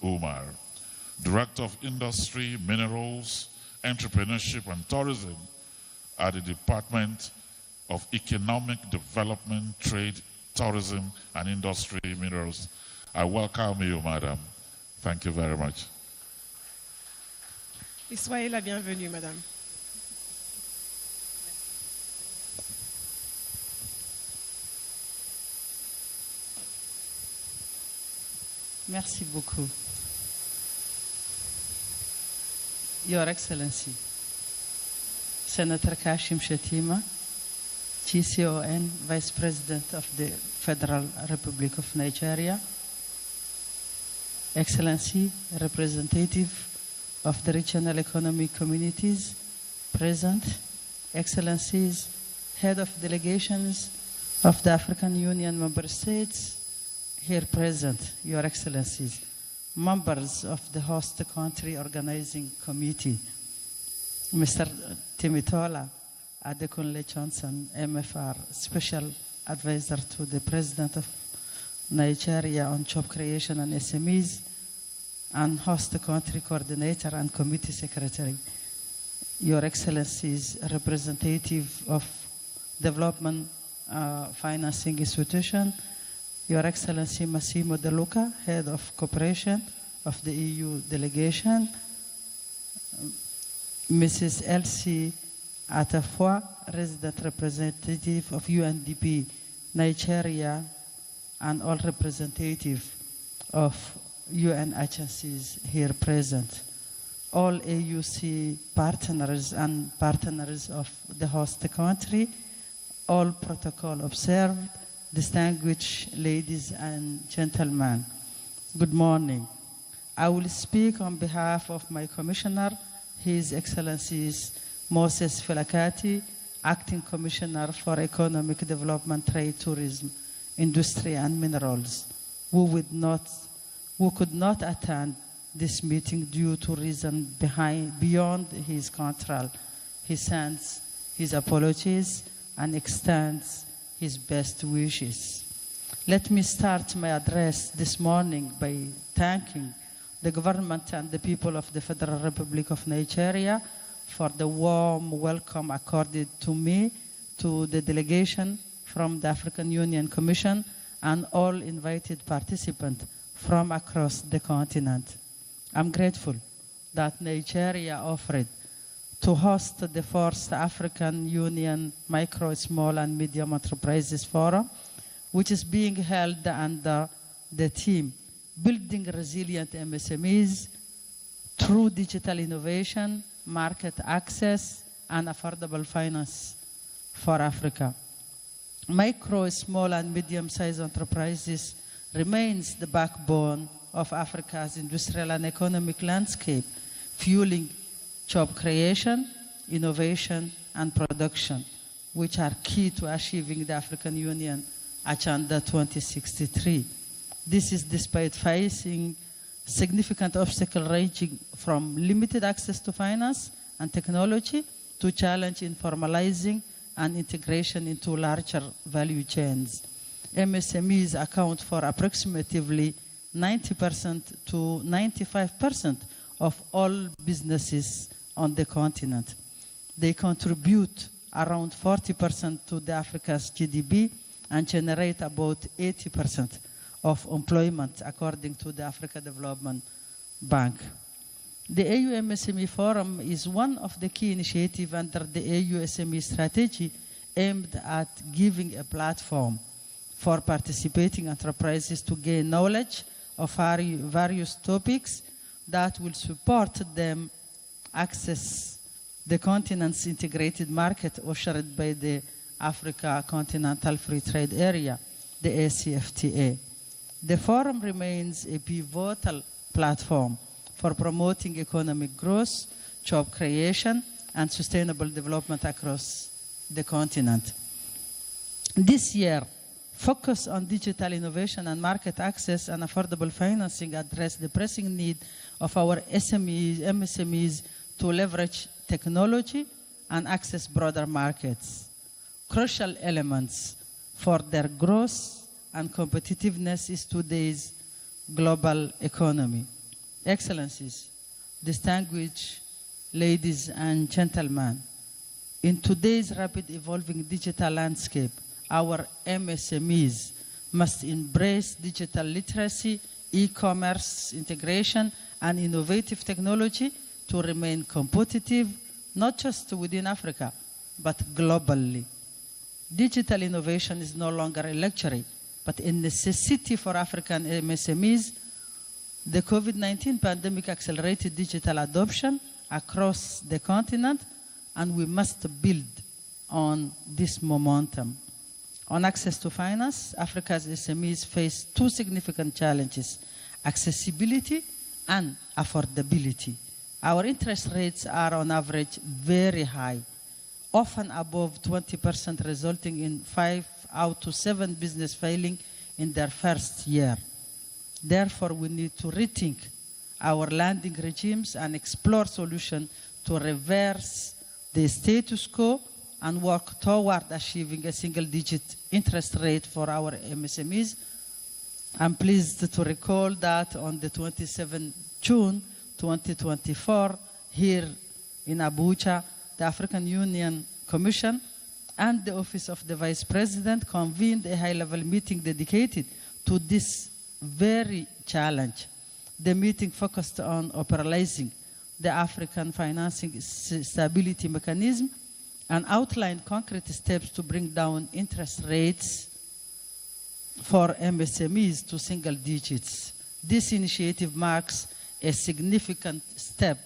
Umar, Director of Industry, Minerals, Entrepreneurship and Tourism at the Department of Economic Development, Trade, Tourism and Industry Minerals. I welcome you, Madam. Thank you very much. Et soyez la bienvenue, Madame. Merci beaucoup. Your Excellency, Senator Kashim Shettima, GCON, Vice President of the Federal Republic of Nigeria, Excellency, Representative of the Regional Economic Communities present, Excellencies, Head of Delegations of the African Union Member States, here present, Your Excellencies, members of the host country organizing committee, Mr. Timitola Adekunle Johnson, MFR, Special Advisor to the President of Nigeria on Job Creation and SMEs, and host country coordinator and committee secretary, Your Excellencies, representative of Development Financing Institution, Your Excellency Massimo De Luca, Head of Cooperation of the EU Delegation, Mrs. Elsie Atafwa, Resident Representative of UNDP Nigeria, and all representatives of UN agencies here present, all AUC partners and partners of the host country, all protocol observed, distinguished ladies and gentlemen, good morning. I will speak on behalf of my Commissioner, His Excellencies Moses Felakati, Acting Commissioner for Economic Development, Trade, Tourism, Industry and Minerals, who could not attend this meeting due to reasons beyond his control. He sends his apologies and extends his best wishes. Let me start my address this morning by thanking the government and the people of the Federal Republic of Nigeria for the warm welcome accorded to me, to the delegation from the African Union Commission, and all invited participants from across the continent. I'm grateful that Nigeria offered to host the first African Union Micro, Small and Medium Enterprises Forum, which is being held under the theme Building Resilient MSMEs through Digital Innovation, Market Access, and Affordable Finance for Africa. Micro, small, and medium-sized enterprises remains the backbone of Africa's industrial and economic landscape, fueling job creation, innovation, and production, which are key to achieving the African Union Agenda 2063. This is despite facing significant obstacles ranging from limited access to finance and technology to challenge in formalizing and integration into larger value chains. MSMEs account for approximately 90% to 95% of all businesses on the continent. They contribute around 40% to the Africa's GDP and generate about 80% of employment, according to the Africa Development Bank. The AU MSME Forum is one of the key initiatives under the AU SME strategy aimed at giving a platform for participating enterprises to gain knowledge of various topics that will support them access the continent's integrated market ushered by the Africa Continental Free Trade Area, the ACFTA. The forum remains a pivotal platform for promoting economic growth, job creation, and sustainable development across the continent. This year, focus on digital innovation and market access and affordable financing address the pressing need of our MSMEs to leverage technology and access broader markets. Crucial elements for their growth and competitiveness is today's global economy. Excellencies, distinguished ladies and gentlemen, in today's rapid evolving digital landscape, our MSMEs must embrace digital literacy, e-commerce integration, and innovative technology to remain competitive, not just within Africa, but globally. Digital innovation is no longer a luxury, but a necessity for African MSMEs. The COVID-19 pandemic accelerated digital adoption across the continent, and we must build on this momentum. On access to finance, Africa's SMEs face two significant challenges: accessibility and affordability. Our interest rates are on average very high, often above 20%, resulting in 5 out of 7 business failing in their first year. Therefore, we need to rethink our lending regimes and explore solutions to reverse the status quo and work toward achieving a single-digit interest rate for our MSMEs. I'm pleased to recall that on the 27th June 2024, here in Abuja, the African Union Commission and the Office of the Vice President convened a high-level meeting dedicated to this very challenge. The meeting focused on operationalizing the African Financing Stability Mechanism and outlined concrete steps to bring down interest rates for MSMEs to single digits. This initiative marks a significant step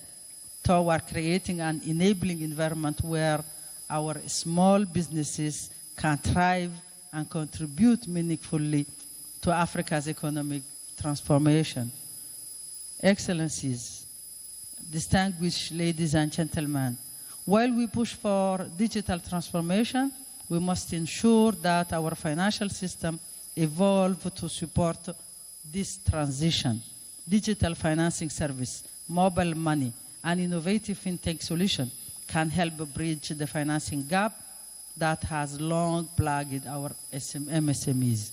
toward creating an enabling environment where our small businesses can thrive and contribute meaningfully to Africa's economic transformation. Excellencies, distinguished ladies and gentlemen, while we push for digital transformation, we must ensure that our financial system evolve to support this transition. Digital financing service, mobile money, and innovative fintech solution can help bridge the financing gap that has long plagued our MSMEs.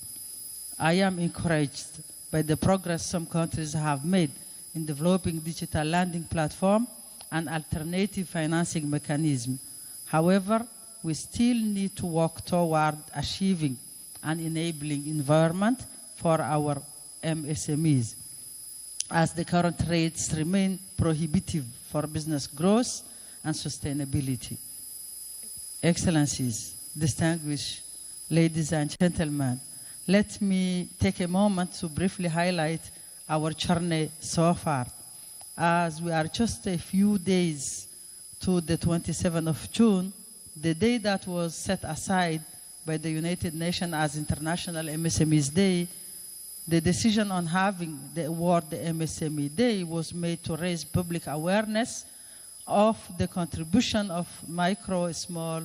I am encouraged by the progress some countries have made in developing digital lending platform and alternative financing mechanism. However, we still need to work toward achieving an enabling environment for our MSMEs, as the current rates remain prohibitive for business growth and sustainability. Excellencies, distinguished ladies and gentlemen, let me take a moment to briefly highlight our journey so far, as we are just a few days to the 27th of June, the day that was set aside by the United Nations as International MSMEs Day. The decision on having the award the MSME Day was made to raise public awareness of the contribution of micro, small,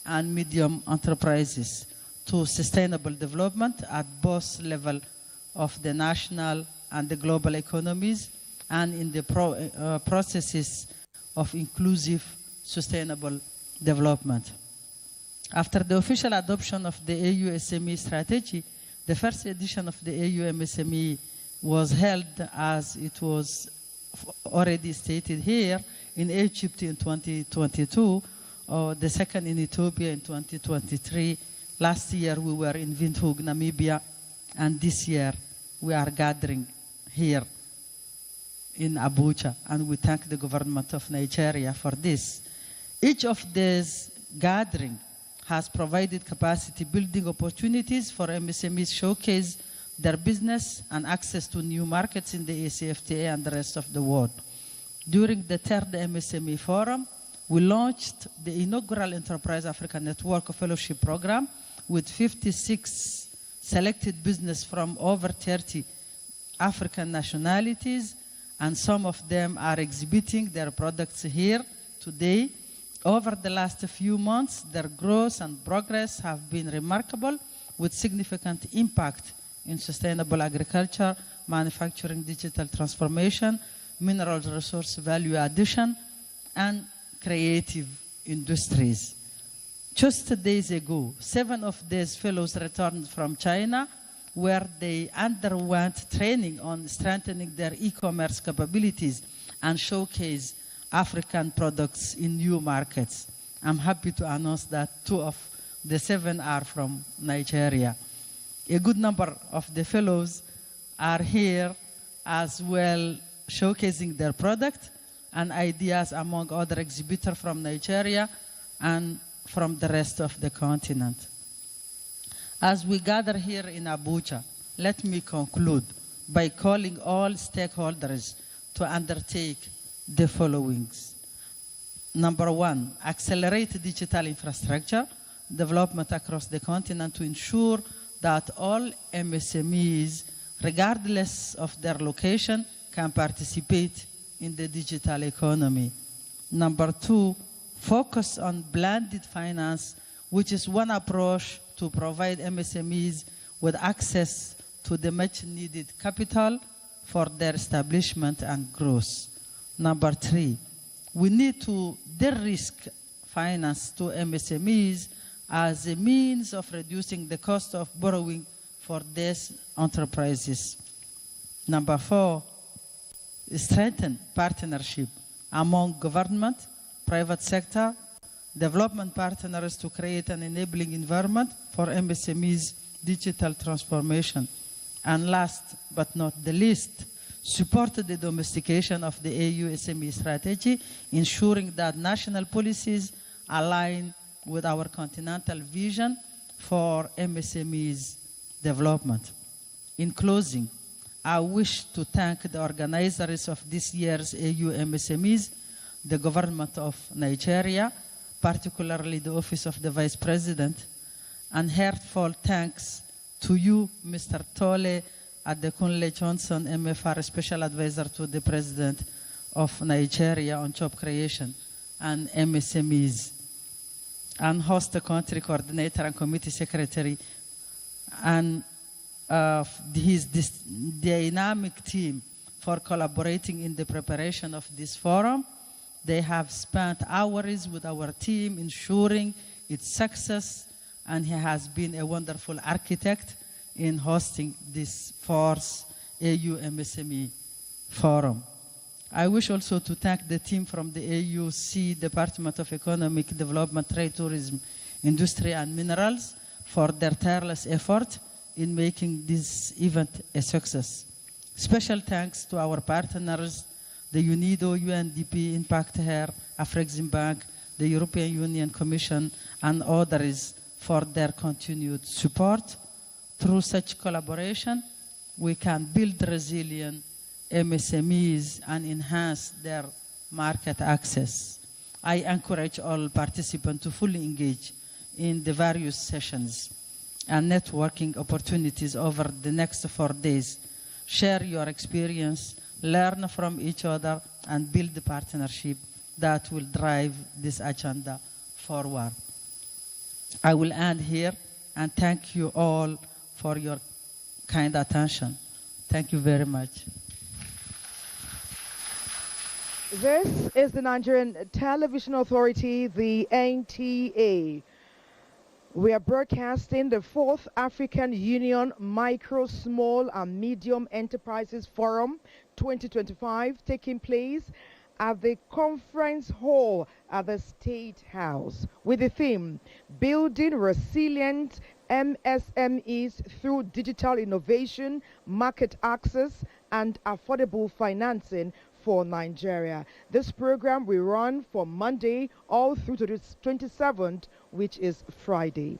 and medium enterprises to sustainable development at both levels of the national and the global economies, and in the processes of inclusive, sustainable development. After the official adoption of the AU SME strategy, the first edition of the AU MSME was held, as it was already stated here, in Egypt in 2022, the second in Ethiopia in 2023. Last year we were in Windhoek, Namibia, and this year we are gathering here in Abuja, and we thank the government of Nigeria for this. Each of these gatherings has provided capacity building opportunities for MSMEs showcase their business and access to new markets in the ACFTA and the rest of the world. During the third MSME Forum, we launched the inaugural Enterprise Africa Network Fellowship Program with 56 selected business from over 30 African nationalities, and some of them are exhibiting their products here today. Over the last few months, their growth and progress have been remarkable, with significant impact in sustainable agriculture, manufacturing, digital transformation, mineral resource value addition, and creative industries. Just days ago, 7 of these fellows returned from China where they underwent training on strengthening their e-commerce capabilities and showcase African products in new markets. I'm happy to announce that 2 of the 7 are from Nigeria. A good number of the fellows are here as well, showcasing their product and ideas among other exhibitors from Nigeria and from the rest of the continent. As we gather here in Abuja, let me conclude by calling all stakeholders to undertake the following. Number 1, accelerate digital infrastructure development across the continent to ensure that all MSMEs, regardless of their location, can participate in the digital economy. Number 2, focus on blended finance, which is one approach to provide MSMEs with access to the much needed capital for their establishment and growth. Number 3, we need to de-risk finance to MSMEs as a means of reducing the cost of borrowing for these enterprises. Number 4, strengthen partnership among government, private sector, development partners to create an enabling environment for MSMEs' digital transformation. And last but not the least, support the domestication of the AU SME strategy, ensuring that national policies align with our continental vision for MSMEs development. In closing, I wish to thank the organizers of this year's AU MSMEs, the government of Nigeria, particularly the Office of the Vice President, and heartfelt thanks to you, Mr. Tole Adekunle Johnson, MFR Special Advisor to the President of Nigeria on Job Creation and MSMEs, and host country coordinator and committee secretary, and his dynamic team for collaborating in the preparation of this forum. They have spent hours with our team ensuring its success, and he has been a wonderful architect in hosting this 4th AU MSME forum. I wish also to thank the team from the AUC Department of Economic Development, Trade, Tourism, Industry and Minerals for their tireless effort in making this event a success. Special thanks to our partners, the UNIDO, UNDP, Impact Hair, Afrexim Bank, the European Union Commission, and others for their continued support. Through such collaboration, we can build resilient MSMEs and enhance their market access. I encourage all participants to fully engage in the various sessions and networking opportunities over the next 4 days. Share your experience, learn from each other, and build the partnership that will drive this agenda forward. I will end here and thank you all for your kind attention. Thank you very much. This is the Nigerian Television Authority, the NTA. We are broadcasting the 4th African Union Micro, Small and Medium Enterprises Forum 2025, taking place at the Conference Hall at the State House with the theme, Building Resilient MSMEs Through Digital Innovation, Market Access and Affordable Financing for Nigeria. This program will run from Monday all through to the 27th, which is Friday.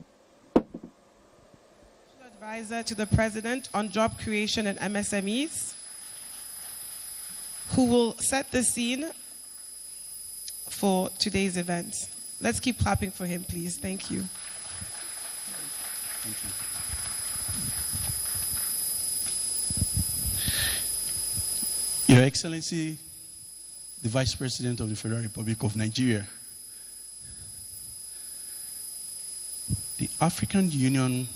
Advisor to the President on Job Creation and MSMEs, who will set the scene for today's event. Let's keep clapping for him, please. Thank you. Thank you. Your Excellency, the Vice President of the Federal Republic of Nigeria, the African Union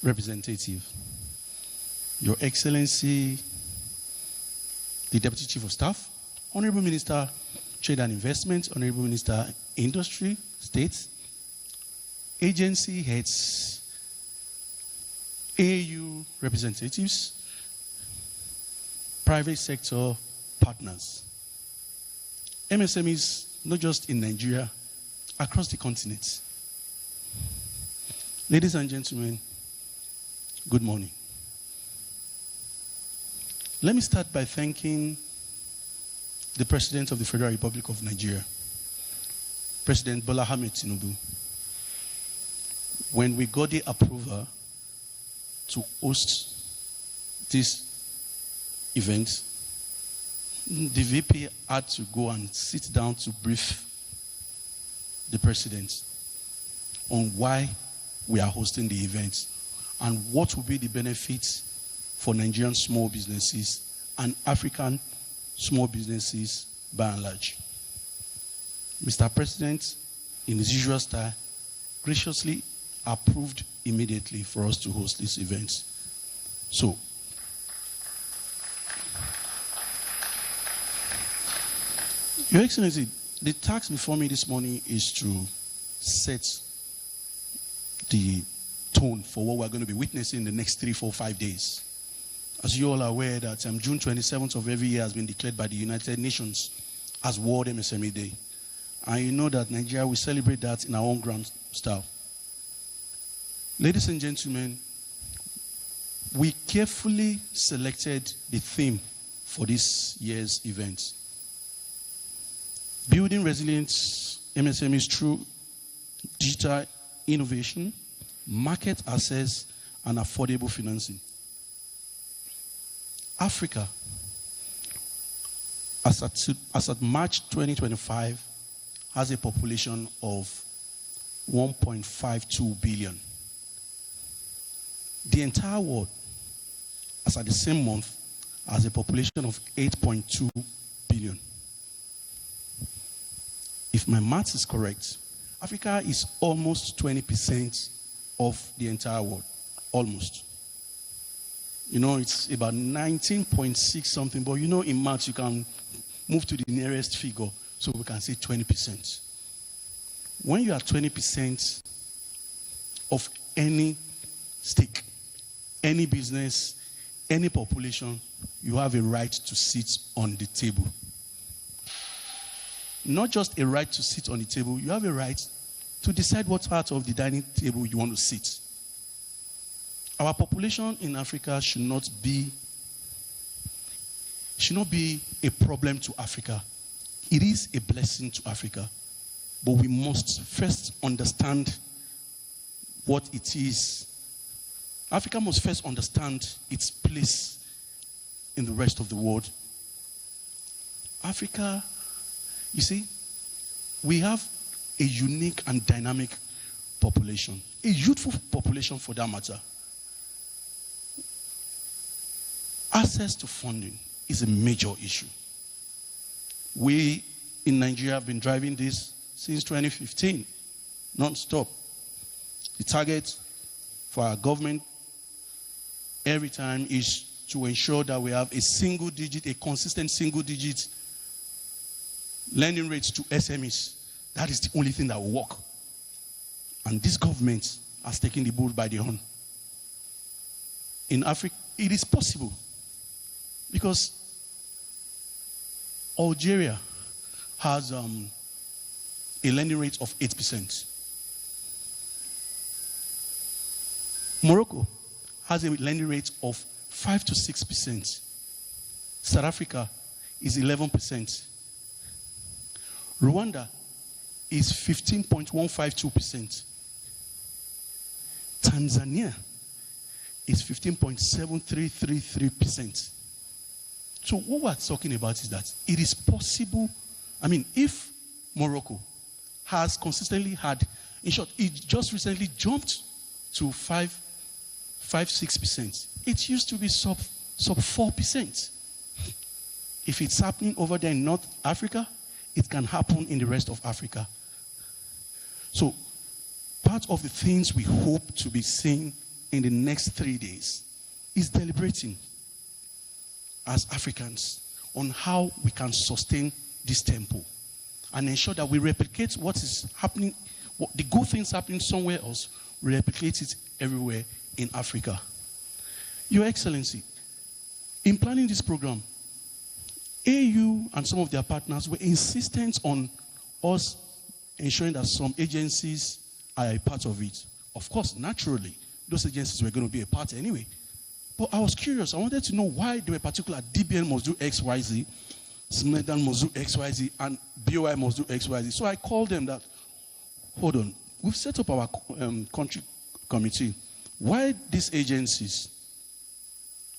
representative, Your Excellency, the Deputy Chief of Staff, Honorable Minister, Trade and Investment, Honorable Minister, Industry, States, agency heads, AU representatives, private sector partners, MSMEs, not just in Nigeria, across the continent. Ladies and gentlemen, good morning. Let me start by thanking the President of the Federal Republic of Nigeria, President Bola Ahmed Tinubu. When we got the approval to host this event, the VP had to go and sit down to brief the President on why we are hosting the event and what will be the benefits for Nigerian small businesses and African small businesses by and large. Mr. President, in his usual style, graciously approved immediately for us to host this event. So, Your Excellency, the task before me this morning is to set the tone for what we're going to be witnessing in the next 3, 4, 5 days. As you all are aware that June 27th of every year has been declared by the United Nations as World MSME Day. And you know that Nigeria will celebrate that in our own grand style. Ladies and gentlemen, we carefully selected the theme for this year's event. Building resilient MSMEs through digital innovation, market access, and affordable financing. Africa, as at March 2025, has a population of 1.52 billion. The entire world, as at the same month, has a population of 8.2 billion. If my math is correct, Africa is almost 20% of the entire world. Almost. You know, it's about 19.6 something, but you know in maths you can move to the nearest figure, so we can say 20%. When you are 20% of any stake, any business, any population, you have a right to sit on the table. Not just a right to sit on the table, you have a right to decide what part of the dining table you want to sit. Our population in Africa should not be a problem to Africa. It is a blessing to Africa. But we must first understand what it is. Africa must first understand its place in the rest of the world. Africa, you see, we have a unique and dynamic population, a youthful population for that matter. Access to funding is a major issue. We in Nigeria have been driving this since 2015, non-stop. The target for our government every time is to ensure that we have a consistent single-digit lending rates to SMEs. That is the only thing that will work. And this government has taken the bull by the horn. In Africa, it is possible. Because Algeria has a lending rate of 8%. Morocco has a lending rate of 5 to 6%. South Africa is 11%. Rwanda is 15.152%. Tanzania is 15.7333%. So what we're talking about is that it is possible. I mean, if Morocco has consistently had, in short, it just recently jumped to 6%. It used to be sub 4%. If it's happening over there in North Africa, it can happen in the rest of Africa. So part of the things we hope to be seeing in the next 3 days is deliberating as Africans on how we can sustain this tempo and ensure that we replicate what is happening, the good things happening somewhere else, replicate it everywhere in Africa. Your Excellency, in planning this program, AU and some of their partners were insistent on us ensuring that some agencies are a part of it. Of course, naturally, those agencies were going to be a part anyway. But I was curious. I wanted to know why they were particular. DBN must do XYZ, SMEDAN must do XYZ, and BOI must do XYZ. So I called them that, hold on, we've set up our country committee. Why these agencies?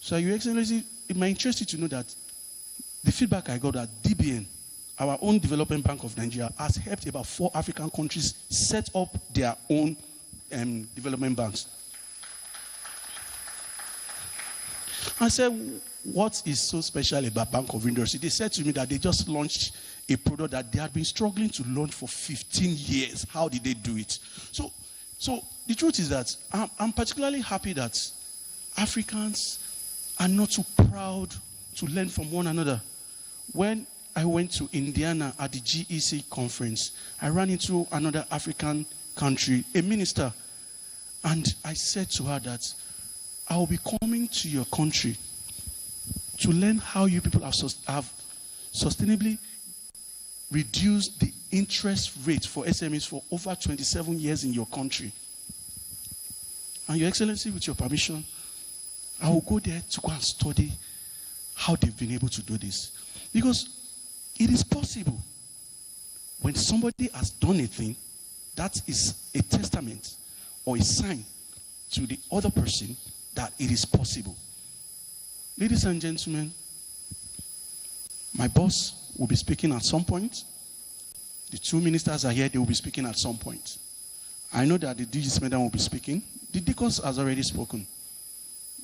So, Your Excellency, it might interest you to know that the feedback I got that DBN, our own Development Bank of Nigeria, has helped about 4 African countries set up their own development banks. I said, what is so special about Bank of Industry? They said to me that they just launched a product that they had been struggling to launch for 15 years. How did they do it? So the truth is that I'm particularly happy that Africans are not too proud to learn from one another. When I went to Indiana at the GEC conference, I ran into another African country, a minister, and I said to her that I will be coming to your country to learn how you people have sustainably reduced the interest rate for SMEs for over 27 years in your country. And Your Excellency, with your permission, I will go there to go and study how they've been able to do this. Because it is possible. When somebody has done a thing, that is a testament or a sign to the other person that it is possible. Ladies and gentlemen, my boss will be speaking at some point. The 2 ministers are here, they will be speaking at some point. I know that the DG SMEDAN will be speaking. The DCOS has already spoken.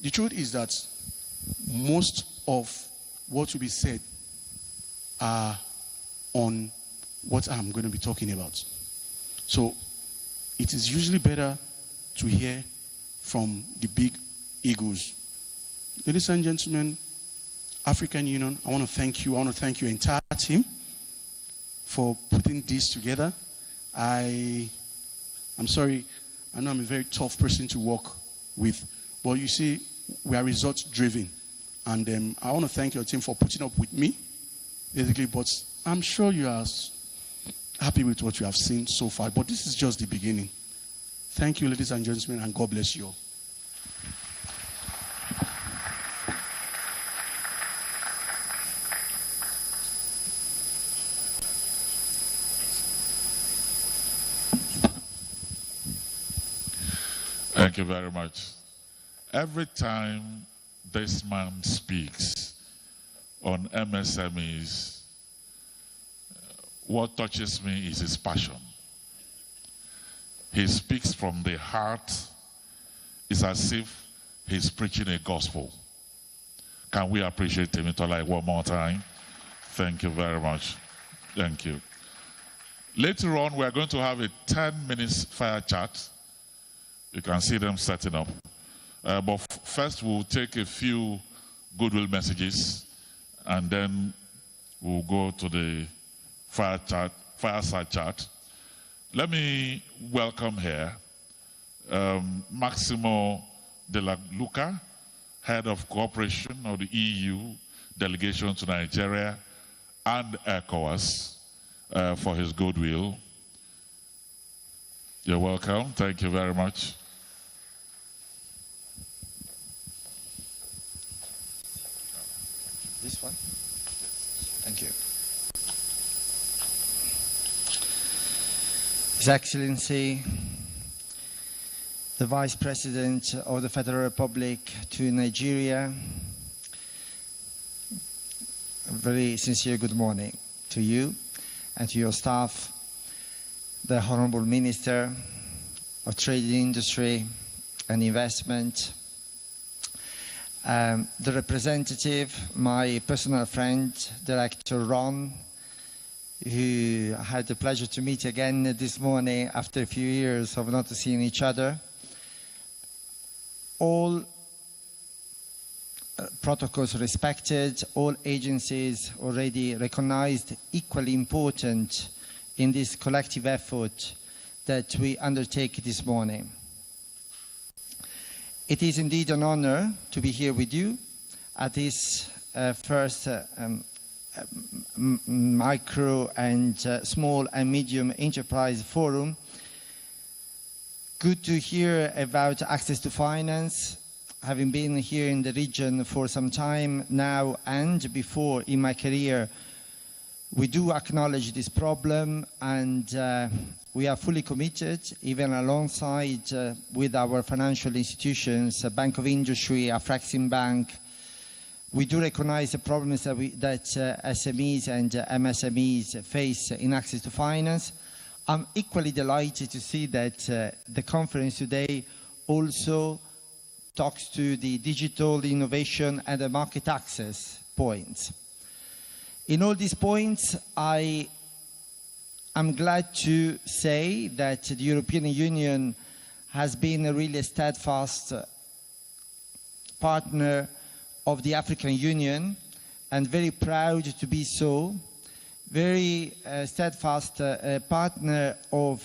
The truth is that most of what will be said are on what I'm going to be talking about. So it is usually better to hear from the big egos. Ladies and gentlemen, African Union, I want to thank you. I want to thank your entire team for putting this together. I'm sorry, I know I'm a very tough person to work with, but you see, we are results driven. And I want to thank your team for putting up with me, basically, but I'm sure you are happy with what you have seen so far, but this is just the beginning. Thank you, ladies and gentlemen, and God bless you all. Thank you very much. Every time this man speaks on MSMEs, what touches me is his passion. He speaks from the heart. It's as if he's preaching a gospel. Can we appreciate Temitola one more time? Thank you very much. Thank you. Later on, we're going to have a 10-minute fire chat. You can see them setting up. But first, we'll take a few goodwill messages, and then we'll go to the fireside chat. Let me welcome here Maximo de la Luca, Head of Cooperation of the EU Delegation to Nigeria and ECOWAS, for his goodwill. You're welcome. Thank you very much. This one? Thank you. His Excellency, the Vice President of the Federal Republic to Nigeria, a very sincere good morning to you and to your staff, the Honorable Minister of Trade and Industry and Investment, the representative, my personal friend, Director Ron, who I had the pleasure to meet again this morning after a few years of not seeing each other. All protocols respected, all agencies already recognized, equally important in this collective effort that we undertake this morning. It is indeed an honor to be here with you at this first micro and small and medium enterprise forum. Good to hear about access to finance. Having been here in the region for some time now and before in my career, we do acknowledge this problem, and we are fully committed, even alongside with our financial institutions, Bank of Industry, Afrexim Bank. We do recognize the problems that SMEs and MSMEs face in access to finance. I'm equally delighted to see that the conference today also talks to the digital innovation and the market access points. In all these points, I'm glad to say that the European Union has been a really steadfast partner of the African Union, and very proud to be so. Very steadfast partner of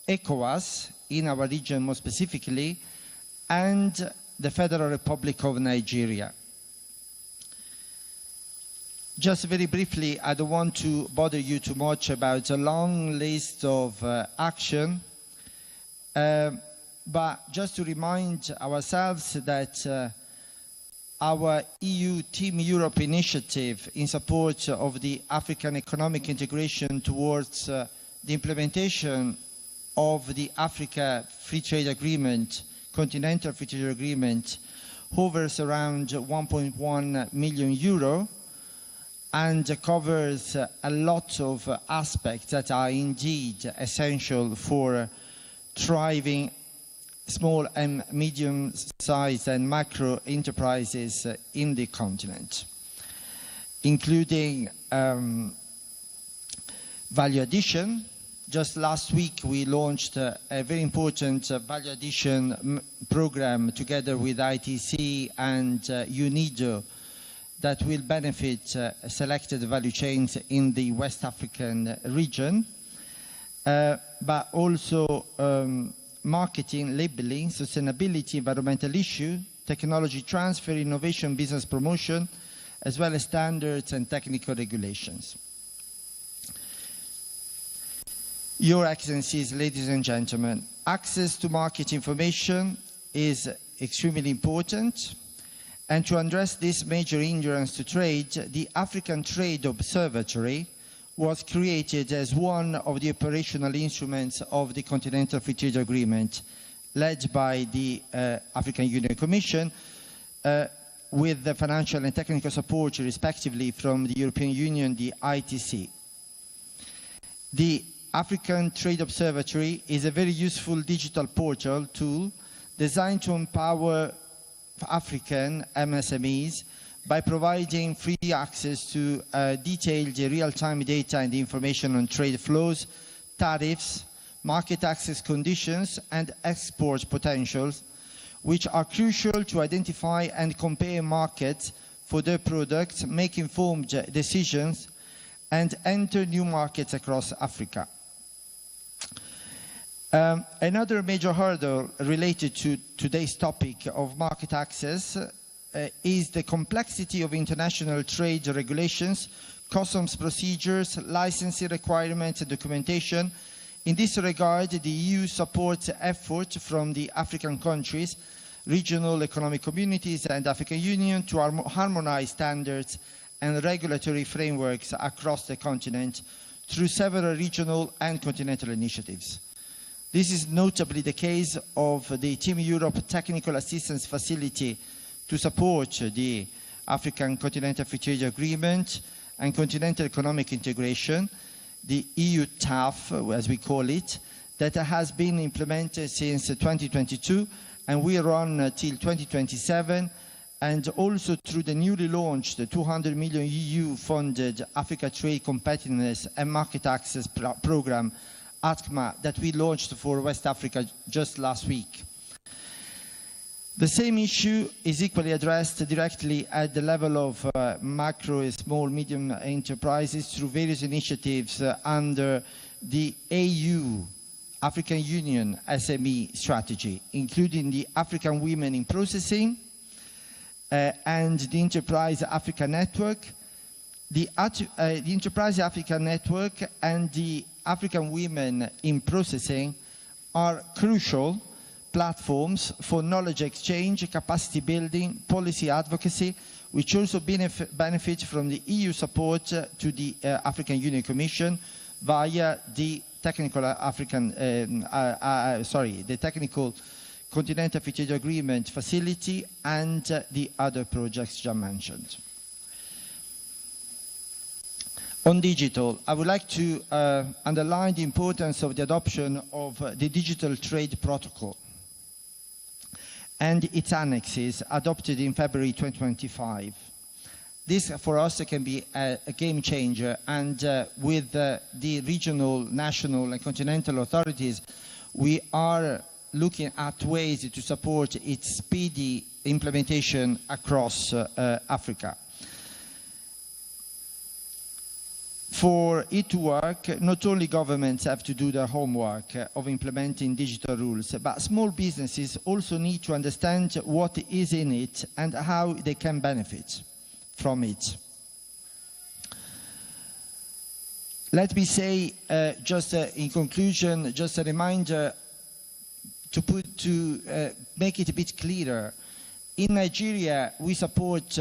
ECOWAS in our region more specifically, and the Federal Republic of Nigeria. Just very briefly, I don't want to bother you too much about a long list of action, but just to remind ourselves that our EU Team Europe initiative in support of the African economic integration towards the implementation of the Africa Free Trade Agreement, Continental Free Trade Agreement, hovers around 1.1 million euro and covers a lot of aspects that are indeed essential for thriving small and medium-sized and macro enterprises in the continent, including value addition. Just last week we launched a very important value addition program together with ITC and UNIDO that will benefit selected value chains in the West African region, but also marketing, labeling, sustainability, environmental issue, technology transfer, innovation, business promotion, as well as standards and technical regulations. Your Excellencies, ladies and gentlemen, access to market information is extremely important, and to address this major hindrance to trade, the African Trade Observatory was created as one of the operational instruments of the Continental Free Trade Agreement, led by the African Union Commission, with the financial and technical support, respectively, from the European Union, the ITC. The African Trade Observatory is a very useful digital portal tool designed to empower African MSMEs by providing free access to detailed real-time data and information on trade flows, tariffs, market access conditions, and export potentials, which are crucial to identify and compare markets for their products, make informed decisions, and enter new markets across Africa. Another major hurdle related to today's topic of market access is the complexity of international trade regulations, customs procedures, licensing requirements and documentation. In this regard, the EU supports efforts from the African countries, regional economic communities and African Union to harmonize standards and regulatory frameworks across the continent through several regional and continental initiatives. This is notably the case of the Team Europe Technical Assistance Facility to support the African Continental Free Trade Agreement and Continental Economic Integration, the EU TAF, as we call it, that has been implemented since 2022 and will run till 2027, and also through the newly launched 200 million EU-funded Africa Trade Competitiveness and Market Access Programme, ATCMA, that we launched for West Africa just last week. The same issue is equally addressed directly at the level of macro, small, medium enterprises through various initiatives under the AU African Union SME strategy, including the African Women in Processing and the Enterprise Africa Network. The Enterprise Africa Network and the African Women in Processing are crucial platforms for knowledge exchange, capacity building, policy advocacy, which also benefit from the EU support to the African Union Commission via the technical the technical Continental Free Trade Agreement facility and the other projects just mentioned. On digital, I would like to underline the importance of the adoption of the Digital Trade Protocol and its annexes adopted in February 2025. This, for us, can be a game changer, and with the regional, national, and continental authorities, we are looking at ways to support its speedy implementation across Africa. For it to work, not only governments have to do their homework of implementing digital rules, but small businesses also need to understand what is in it and how they can benefit from it. Let me say, just in conclusion, just a reminder to make it a bit clearer. In Nigeria, we support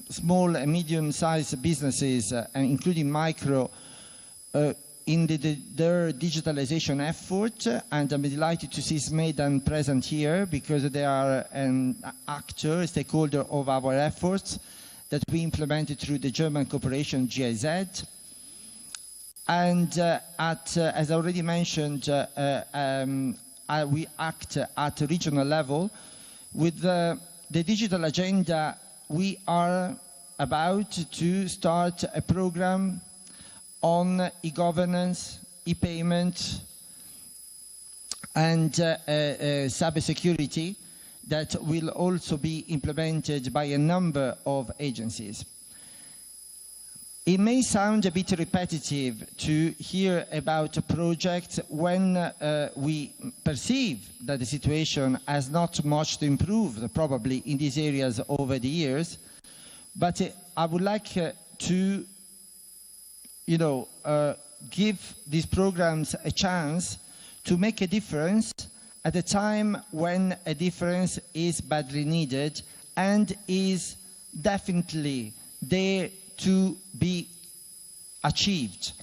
small and medium-sized businesses, including micro, in their digitalization effort, and I'm delighted to see SMEDAN present here because they are an actor, a stakeholder of our efforts that we implemented through the German cooperation GIZ. And as I already mentioned, we act at a regional level. With the digital agenda, we are about to start a program on e-governance, e-payment, and cybersecurity that will also be implemented by a number of agencies. It may sound a bit repetitive to hear about a project when we perceive that the situation has not much to improve, probably in these areas over the years. But I would like to, give these programs a chance to make a difference at a time when a difference is badly needed and is definitely there to be achieved.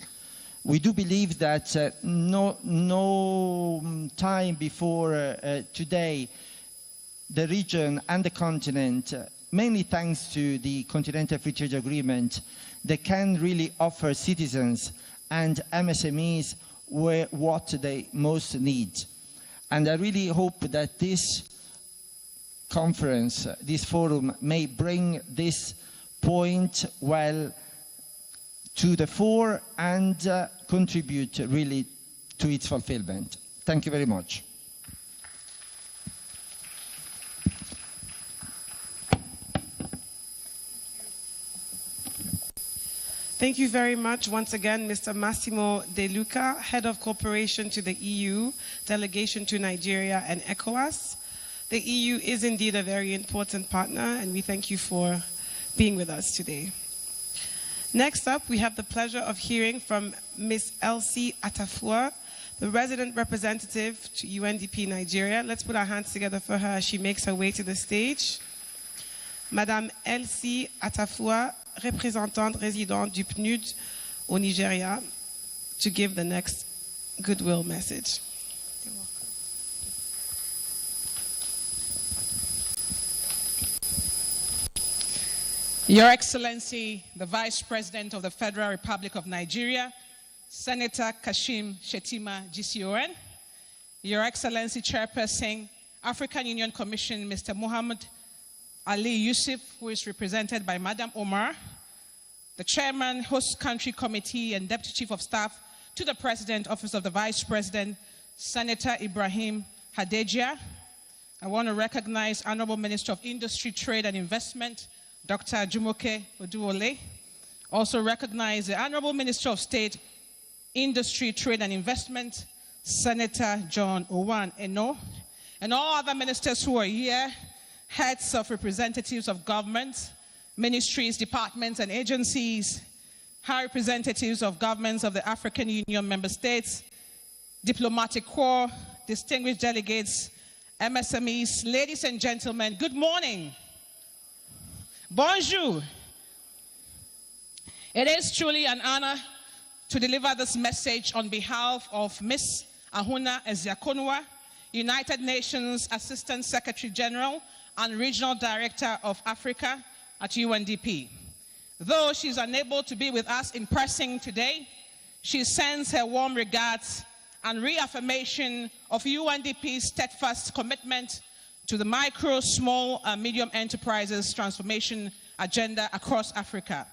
We do believe that no time before today, the region and the continent, mainly thanks to the Continental Free Trade Agreement, they can really offer citizens and MSMEs what they most need. And I really hope that this conference, this forum, may bring this point well to the fore and contribute really to its fulfillment. Thank you very much. Thank you very much once again, Mr. Massimo De Luca, Head of Cooperation to the EU, Delegation to Nigeria and ECOWAS. The EU is indeed a very important partner, and we thank you for being with us today. Next up, we have the pleasure of hearing from Ms. Elsie Atafua, the resident representative to UNDP Nigeria. Let's put our hands together for her as she makes her way to the stage. Madame Elsie Atafua, représentante résidente du PNUD au Nigeria, to give the next goodwill message. Your Excellency, the Vice President of the Federal Republic of Nigeria, Senator Kashim Shettima GCON, Your Excellency Chairperson, African Union Commission, Mr. Muhammad Ali Yusuf, who is represented by Madam Omar, the Chairman, Host Country Committee, and Deputy Chief of Staff to the President, Office of the Vice President, Senator Ibrahim Hadejia. I want to recognize Honorable Minister of Industry, Trade and Investment, Dr. Jumoke Oduwole. Also recognize the Honorable Minister of State, Industry, Trade and Investment, Senator John Owan Eno, and all other ministers who are here, heads of representatives of government, ministries, departments, and agencies, high representatives of governments of the African Union member states, diplomatic corps, distinguished delegates, MSMEs, ladies and gentlemen, good morning. Bonjour. It is truly an honor to deliver this message on behalf of Ms. Ahuna Eziakonwa, United Nations Assistant Secretary General and Regional Director of Africa at UNDP. Though she's unable to be with us in person today, she sends her warm regards and reaffirmation of UNDP's steadfast commitment to the micro, small, and medium enterprises transformation agenda across Africa.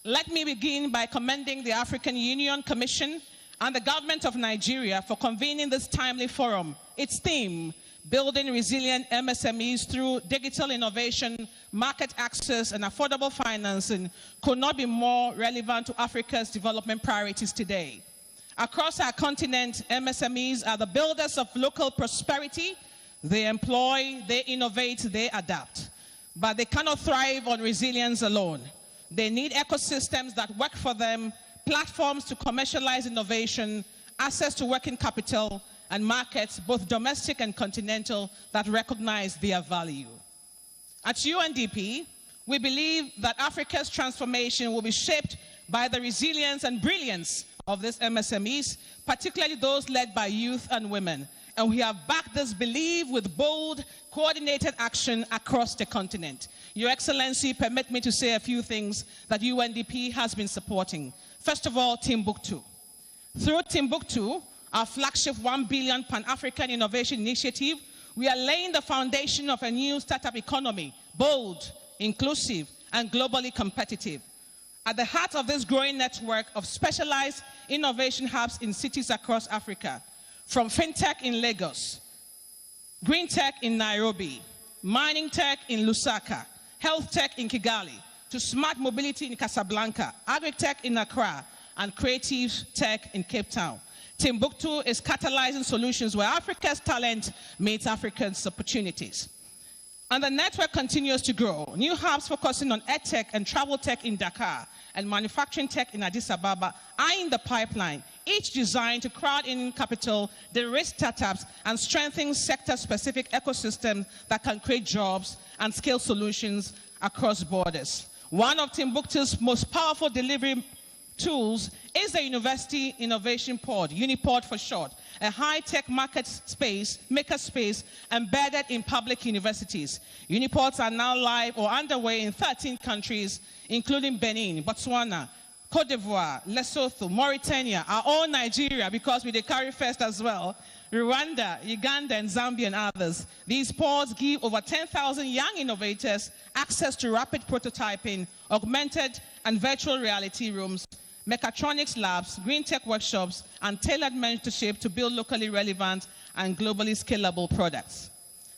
Let me begin by commending the African Union Commission and the government of Nigeria for convening this timely forum. Its theme, building resilient MSMEs through digital innovation, market access, and affordable financing, could not be more relevant to Africa's development priorities today. Across our continent, MSMEs are the builders of local prosperity. They employ, they innovate, they adapt. But they cannot thrive on resilience alone. They need ecosystems that work for them, platforms to commercialize innovation, access to working capital, and markets, both domestic and continental, that recognize their value. At UNDP, we believe that Africa's transformation will be shaped by the resilience and brilliance of these MSMEs, particularly those led by youth and women. And we have backed this belief with bold, coordinated action across the continent. Your Excellency, permit me to say a few things that UNDP has been supporting. First of all, Timbuktu. Through Timbuktu, our flagship 1 billion Pan-African Innovation Initiative, we are laying the foundation of a new startup economy, bold, inclusive, and globally competitive. At the heart of this growing network of specialized innovation hubs in cities across Africa, from fintech in Lagos, green tech in Nairobi, mining tech in Lusaka, health tech in Kigali, to smart mobility in Casablanca, agri-tech in Accra, and creative tech in Cape Town. Timbuktu is catalyzing solutions where Africa's talent meets Africa's opportunities. And the network continues to grow. New hubs focusing on edtech and travel tech in Dakar and manufacturing tech in Addis Ababa are in the pipeline, each designed to crowd in capital, de-risk startups, and strengthen sector-specific ecosystems that can create jobs and scale solutions across borders. One of Timbuktu's most powerful delivery tools is the University Innovation Pod, Unipod for short, a high-tech maker space embedded in public universities. Unipods are now live or underway in 13 countries, including Benin, Botswana, Cote d'Ivoire, Lesotho, Mauritania, our own Nigeria, because we carry first as well, Rwanda, Uganda, and Zambia, and others. These pods give over 10,000 young innovators access to rapid prototyping, augmented and virtual reality rooms, mechatronics labs, green tech workshops, and tailored mentorship to build locally relevant and globally scalable products.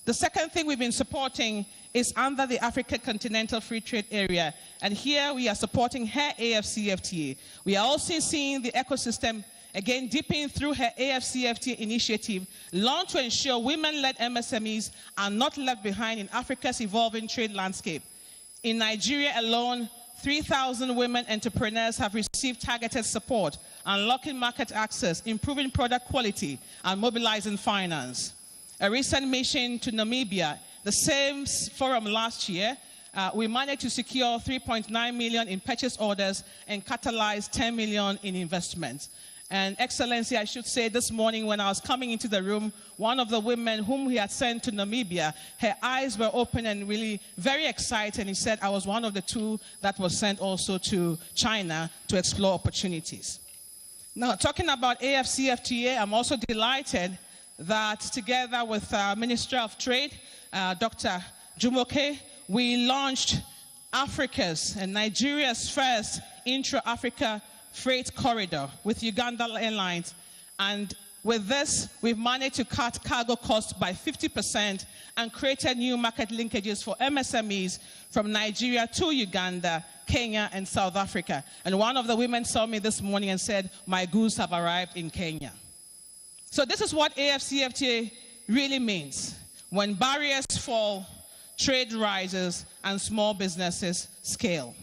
The second thing we've been supporting is under the Africa Continental Free Trade Area, and here we are supporting her AFCFTA. We are also seeing the ecosystem again deepening through her AFCFTA initiative, launched to ensure women-led MSMEs are not left behind in Africa's evolving trade landscape. In Nigeria alone, 3,000 women entrepreneurs have received targeted support, unlocking market access, improving product quality, and mobilizing finance. A recent mission to Namibia, the same forum last year, we managed to secure 3.9 million in purchase orders and catalyze 10 million in investments. And Excellency, I should say this morning when I was coming into the room, one of the women whom we had sent to Namibia, her eyes were open and really very excited. He said, I was one of the two that was sent also to China to explore opportunities. Now, talking about AFCFTA, I'm also delighted that together with our Minister of Trade, Dr. Jumoke, we launched Africa's and Nigeria's first intra-Africa freight corridor with Uganda Airlines. And with this, we've managed to cut cargo costs by 50% and created new market linkages for MSMEs from Nigeria to Uganda, Kenya, and South Africa. And one of the women saw me this morning and said, my goods have arrived in Kenya. So this is what AFCFTA really means. When barriers fall, trade rises, and small businesses scale.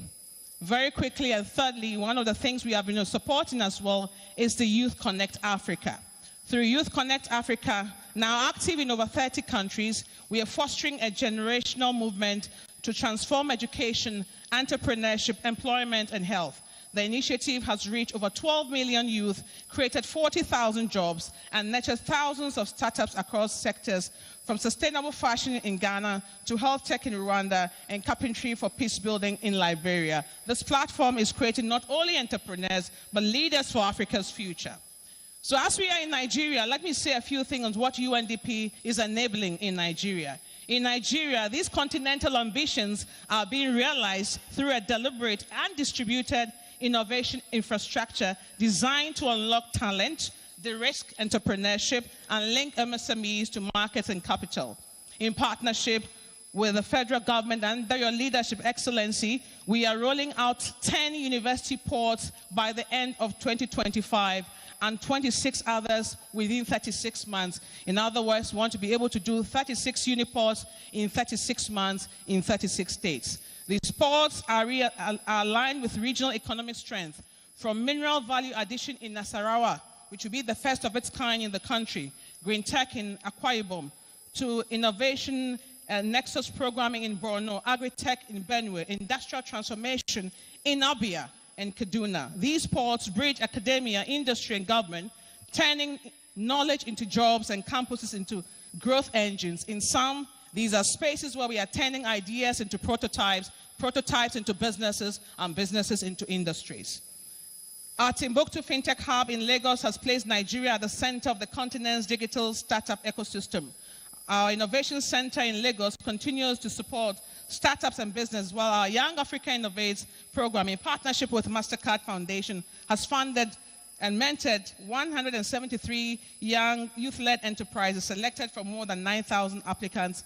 Very quickly, and thirdly, one of the things we have been supporting as well is the Youth Connect Africa. Through Youth Connect Africa, now active in over 30 countries, we are fostering a generational movement to transform education, entrepreneurship, employment, and health. The initiative has reached over 12 million youth, created 40,000 jobs, and nurtured thousands of startups across sectors, from sustainable fashion in Ghana to health tech in Rwanda and carpentry for peace building in Liberia. This platform is creating not only entrepreneurs, but leaders for Africa's future. So as we are in Nigeria, let me say a few things on what UNDP is enabling in Nigeria. In Nigeria, these continental ambitions are being realized through a deliberate and distributed innovation infrastructure designed to unlock talent, de-risk entrepreneurship, and link MSMEs to markets and capital. In partnership with the federal government and under your leadership, Excellency, we are rolling out 10 university ports by the end of 2025 and 26 others within 36 months. In other words, we want to be able to do 36 uniports in 36 months in 36 states. These ports are aligned with regional economic strength, from mineral value addition in Nasarawa, which will be the first of its kind in the country, green tech in Akwa Ibom, to innovation and nexus programming in Borno, agri-tech in Benue, industrial transformation in Abuja and Kaduna. These ports bridge academia, industry, and government, turning knowledge into jobs and campuses into growth engines. In some, these are spaces where we are turning ideas into prototypes, prototypes into businesses, and businesses into industries. Our Timbuktu FinTech Hub in Lagos has placed Nigeria at the center of the continent's digital startup ecosystem. Our Innovation Center in Lagos continues to support startups and business, while our Young Africa Innovates program, in partnership with MasterCard Foundation, has funded and mentored 173 young youth-led enterprises selected from more than 9,000 applicants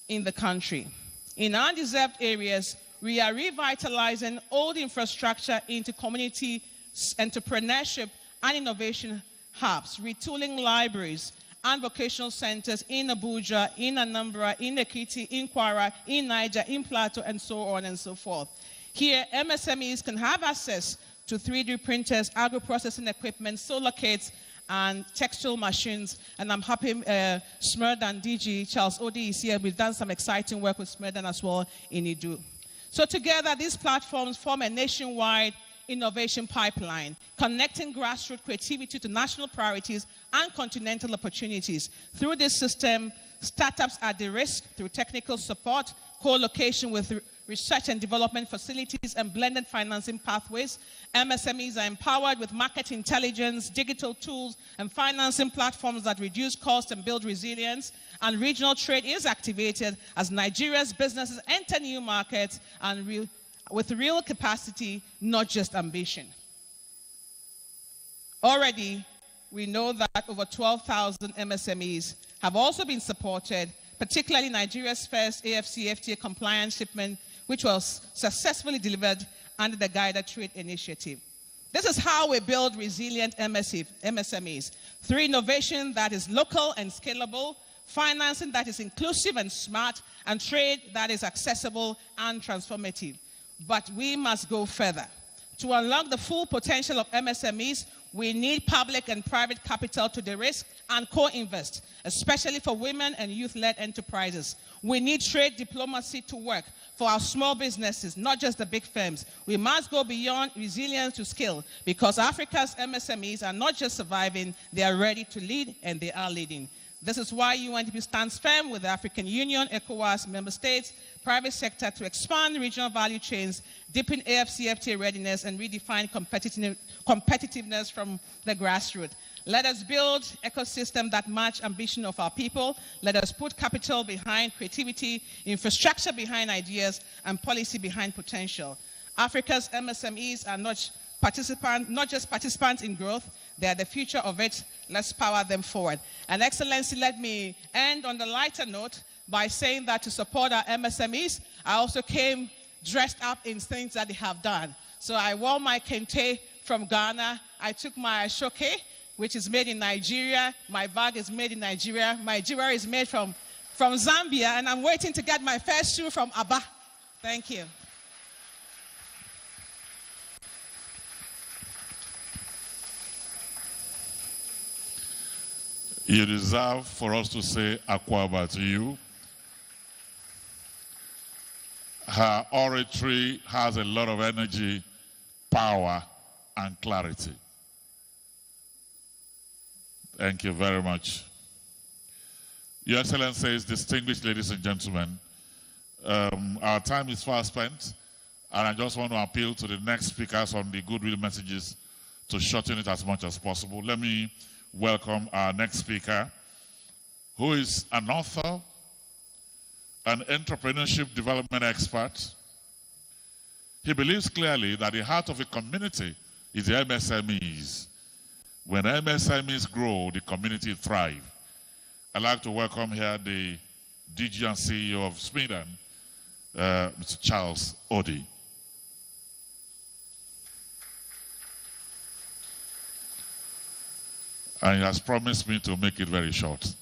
in the country. In undeserved areas, we are revitalizing old infrastructure into community entrepreneurship and innovation hubs, retooling libraries and vocational centers in Abuja, in Anambra, in Ekiti, in Kwara, in Niger, in Plateau, and so on and so forth. Here, MSMEs can have access to 3D printers, agro-processing equipment, solar kits, and textile machines. And I'm happy Smurdan DG Charles Odi is here. We've done some exciting work with Smurdan as well in Idu. So together, these platforms form a nationwide innovation pipeline, connecting grassroots creativity to national priorities and continental opportunities. Through this system, startups are de-risked through technical support, co-location with research and development facilities, and blended financing pathways. MSMEs are empowered with market intelligence, digital tools, and financing platforms that reduce cost and build resilience. And regional trade is activated as Nigeria's businesses enter new markets and with real capacity, not just ambition. Already, we know that over 12,000 MSMEs have also been supported, particularly Nigeria's first AFCFTA compliance shipment, which was successfully delivered under the Guided Trade Initiative. This is how we build resilient MSMEs, through innovation that is local and scalable, financing that is inclusive and smart, and trade that is accessible and transformative. But we must go further. To unlock the full potential of MSMEs, we need public and private capital to de-risk and co-invest, especially for women and youth-led enterprises. We need trade diplomacy to work for our small businesses, not just the big firms. We must go beyond resilience to skill, because Africa's MSMEs are not just surviving, they are ready to lead, and they are leading. This is why UNDP stands firm with the African Union, ECOWAS, member states, private sector to expand regional value chains, deepen AFCFTA readiness, and redefine competitiveness from the grassroots. Let us build ecosystems that match ambition of our people. Let us put capital behind creativity, infrastructure behind ideas, and policy behind potential. Africa's MSMEs are not just participants in growth, they are the future of it. Let's power them forward. And Excellency, let me end on the lighter note by saying that to support our MSMEs, I also came dressed up in things that they have done. So I wore my kente from Ghana. I took my shoke, which is made in Nigeria. My bag is made in Nigeria. My jewelry is made from Zambia, and I'm waiting to get my first shoe from Aba. Thank you. You deserve for us to say Akwaba to you. Her oratory has a lot of energy, power, and clarity. Thank you very much. Your Excellencies, distinguished ladies and gentlemen, our time is far spent, and I just want to appeal to the next speakers on the goodwill messages to shorten it as much as possible. Let me welcome our next speaker, who is an author, an entrepreneurship development expert. He believes clearly that the heart of a community is the MSMEs. When MSMEs grow, the community thrives. I'd like to welcome here the DG and CEO of Sweden, Mr. Charles Odi. And he has promised me to make it very short.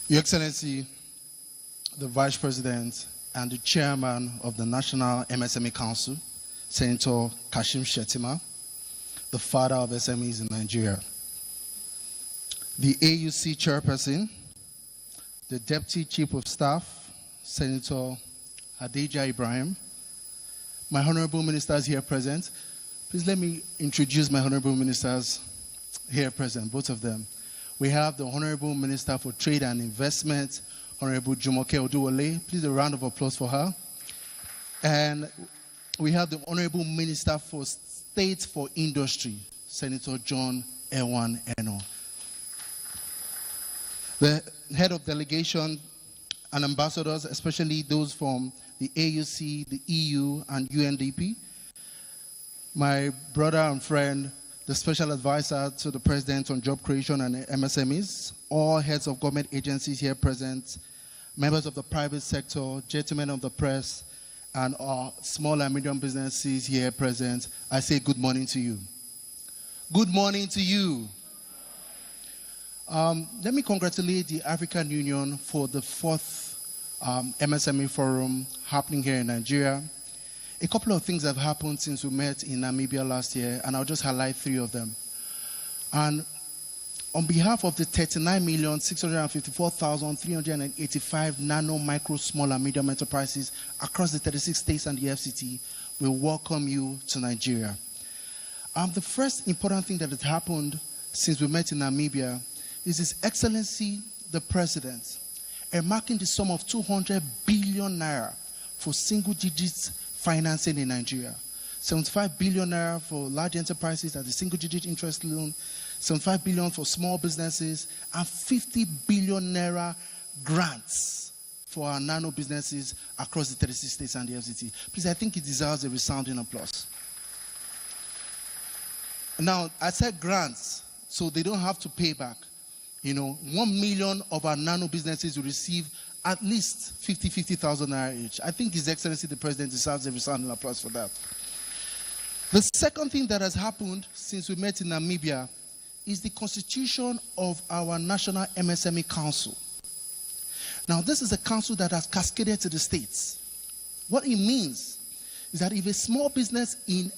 Your Excellency, the Vice President and the Chairman of the National MSME Council, Senator Kashim Shettima, the father of SMEs in Nigeria, the AUC Chairperson, the Deputy Chief of Staff, Senator Hadija Ibrahim, my honorable ministers here present. Please let me introduce my honorable ministers here present, both of them. We have the Honorable Minister for Trade and Investment, Honorable Jumoke Oduwole. Please a round of applause for her. And we have the Honorable Minister for State for Industry, Senator John Ewan Eno. The head of delegation and ambassadors, especially those from the AUC, the EU, and UNDP. My brother and friend, the special advisor to the President on Job Creation and MSMEs, all heads of government agencies here present, members of the private sector, gentlemen of the press, and our small and medium businesses here present, I say good morning to you. Good morning to you. Let me congratulate the African Union for the 4th MSME Forum happening here in Nigeria. A couple of things have happened since we met in Namibia last year, and I'll just highlight 3 of them. And on behalf of the 39,654,385 nano, micro, small, and medium enterprises across the 36 states and the FCT, we welcome you to Nigeria. The first important thing that has happened since we met in Namibia is His Excellency, the President, marking the sum of 200 billion naira for single digits financing in Nigeria. 75 billion naira for large enterprises at the single digit interest loan, 75 billion for small businesses, and 50 billion naira grants for our nano businesses across the 36 states and the FCT. Please, I think it deserves a resounding applause. Now, I said grants, so they don't have to pay back. 1 million of our nano businesses will receive at least 50,000 naira each. I think His Excellency the President deserves a resounding applause for that. The second thing that has happened since we met in Namibia is the constitution of our National MSME Council. Now, this is a council that has cascaded to the states. What it means is that if a small business in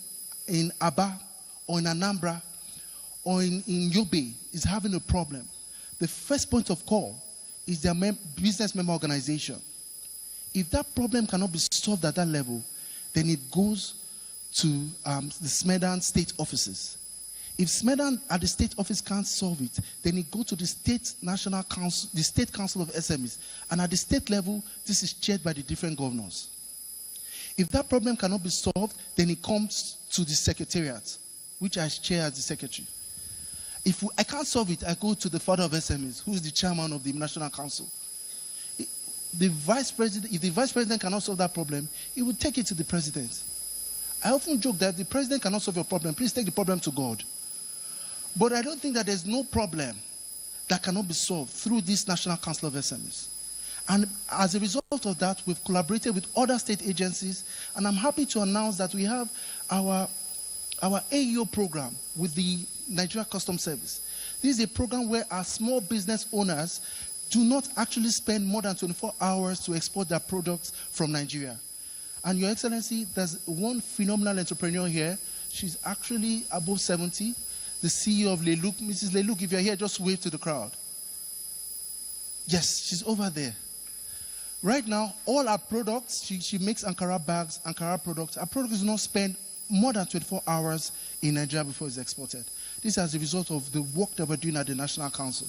Aba or in Anambra or in Yobe is having a problem, the first point of call is their business member organization. If that problem cannot be solved at that level, then it goes to the SMEDAN state offices. If SMEDAN at the state office can't solve it, then it goes to the state national council, the state council of SMEs. And at the state level, this is chaired by the different governors. If that problem cannot be solved, then it comes to the secretariat, which I chair as the secretary. If I can't solve it, I go to the father of SMEs, who is the chairman of the National Council. If the vice president cannot solve that problem, he will take it to the president. I often joke that if the president cannot solve your problem, please take the problem to God. But I don't think that there's no problem that cannot be solved through this National Council of SMEs. And as a result of that, we've collaborated with other state agencies, and I'm happy to announce that we have our AEO program with the Nigeria Customs Service. This is a program where our small business owners do not actually spend more than 24 hours to export their products from Nigeria. And Your Excellency, there's one phenomenal entrepreneur here. She's actually above 70, the CEO of Leluk. Mrs. Leluk, if you're here, just wave to the crowd. Yes, she's over there. Right now, all our products, she makes Ankara bags, Ankara products. Our product does not spend more than 24 hours in Nigeria before it's exported. This is as a result of the work that we're doing at the National Council.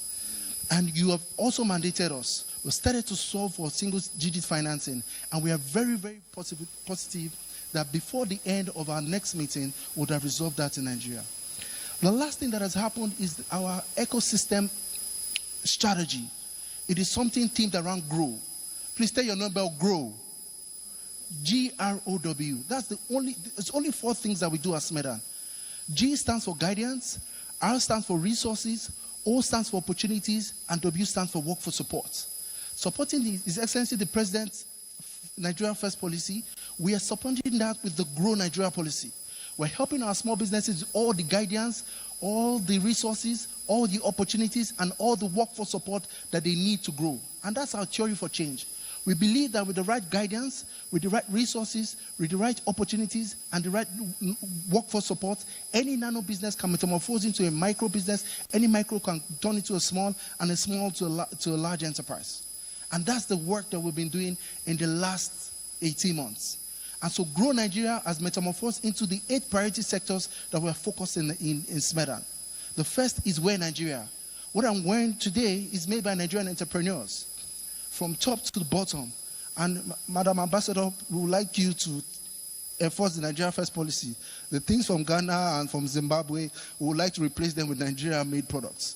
And you have also mandated us. We started to solve for single-digit financing, and we are very, very positive that before the end of our next meeting, we would have resolved that in Nigeria. The last thing that has happened is our ecosystem strategy. It is something themed around grow. Please tell your number, grow. G-R-O-W. It's only 4 things that we do as SMEDAN. G stands for guidance, R stands for resources, O stands for opportunities, and W stands for workforce support. Supporting His Excellency the President's Nigeria First policy, we are supporting that with the Grow Nigeria policy. We're helping our small businesses with all the guidance, all the resources, all the opportunities, and all the workforce support that they need to grow. And that's our theory for change. We believe that with the right guidance, with the right resources, with the right opportunities, and the right workforce support, any nano business can metamorphose into a micro business, any micro can turn into a small, and a small to a large enterprise. And that's the work that we've been doing in the last 18 months. And so Grow Nigeria has metamorphosed into the 8 priority sectors that we're focused in SMEDAN. The first is Wear Nigeria. What I'm wearing today is made by Nigerian entrepreneurs, from top to the bottom. And Madam Ambassador, we would like you to enforce the Nigeria First policy. The things from Ghana and from Zimbabwe, we would like to replace them with Nigeria-made products.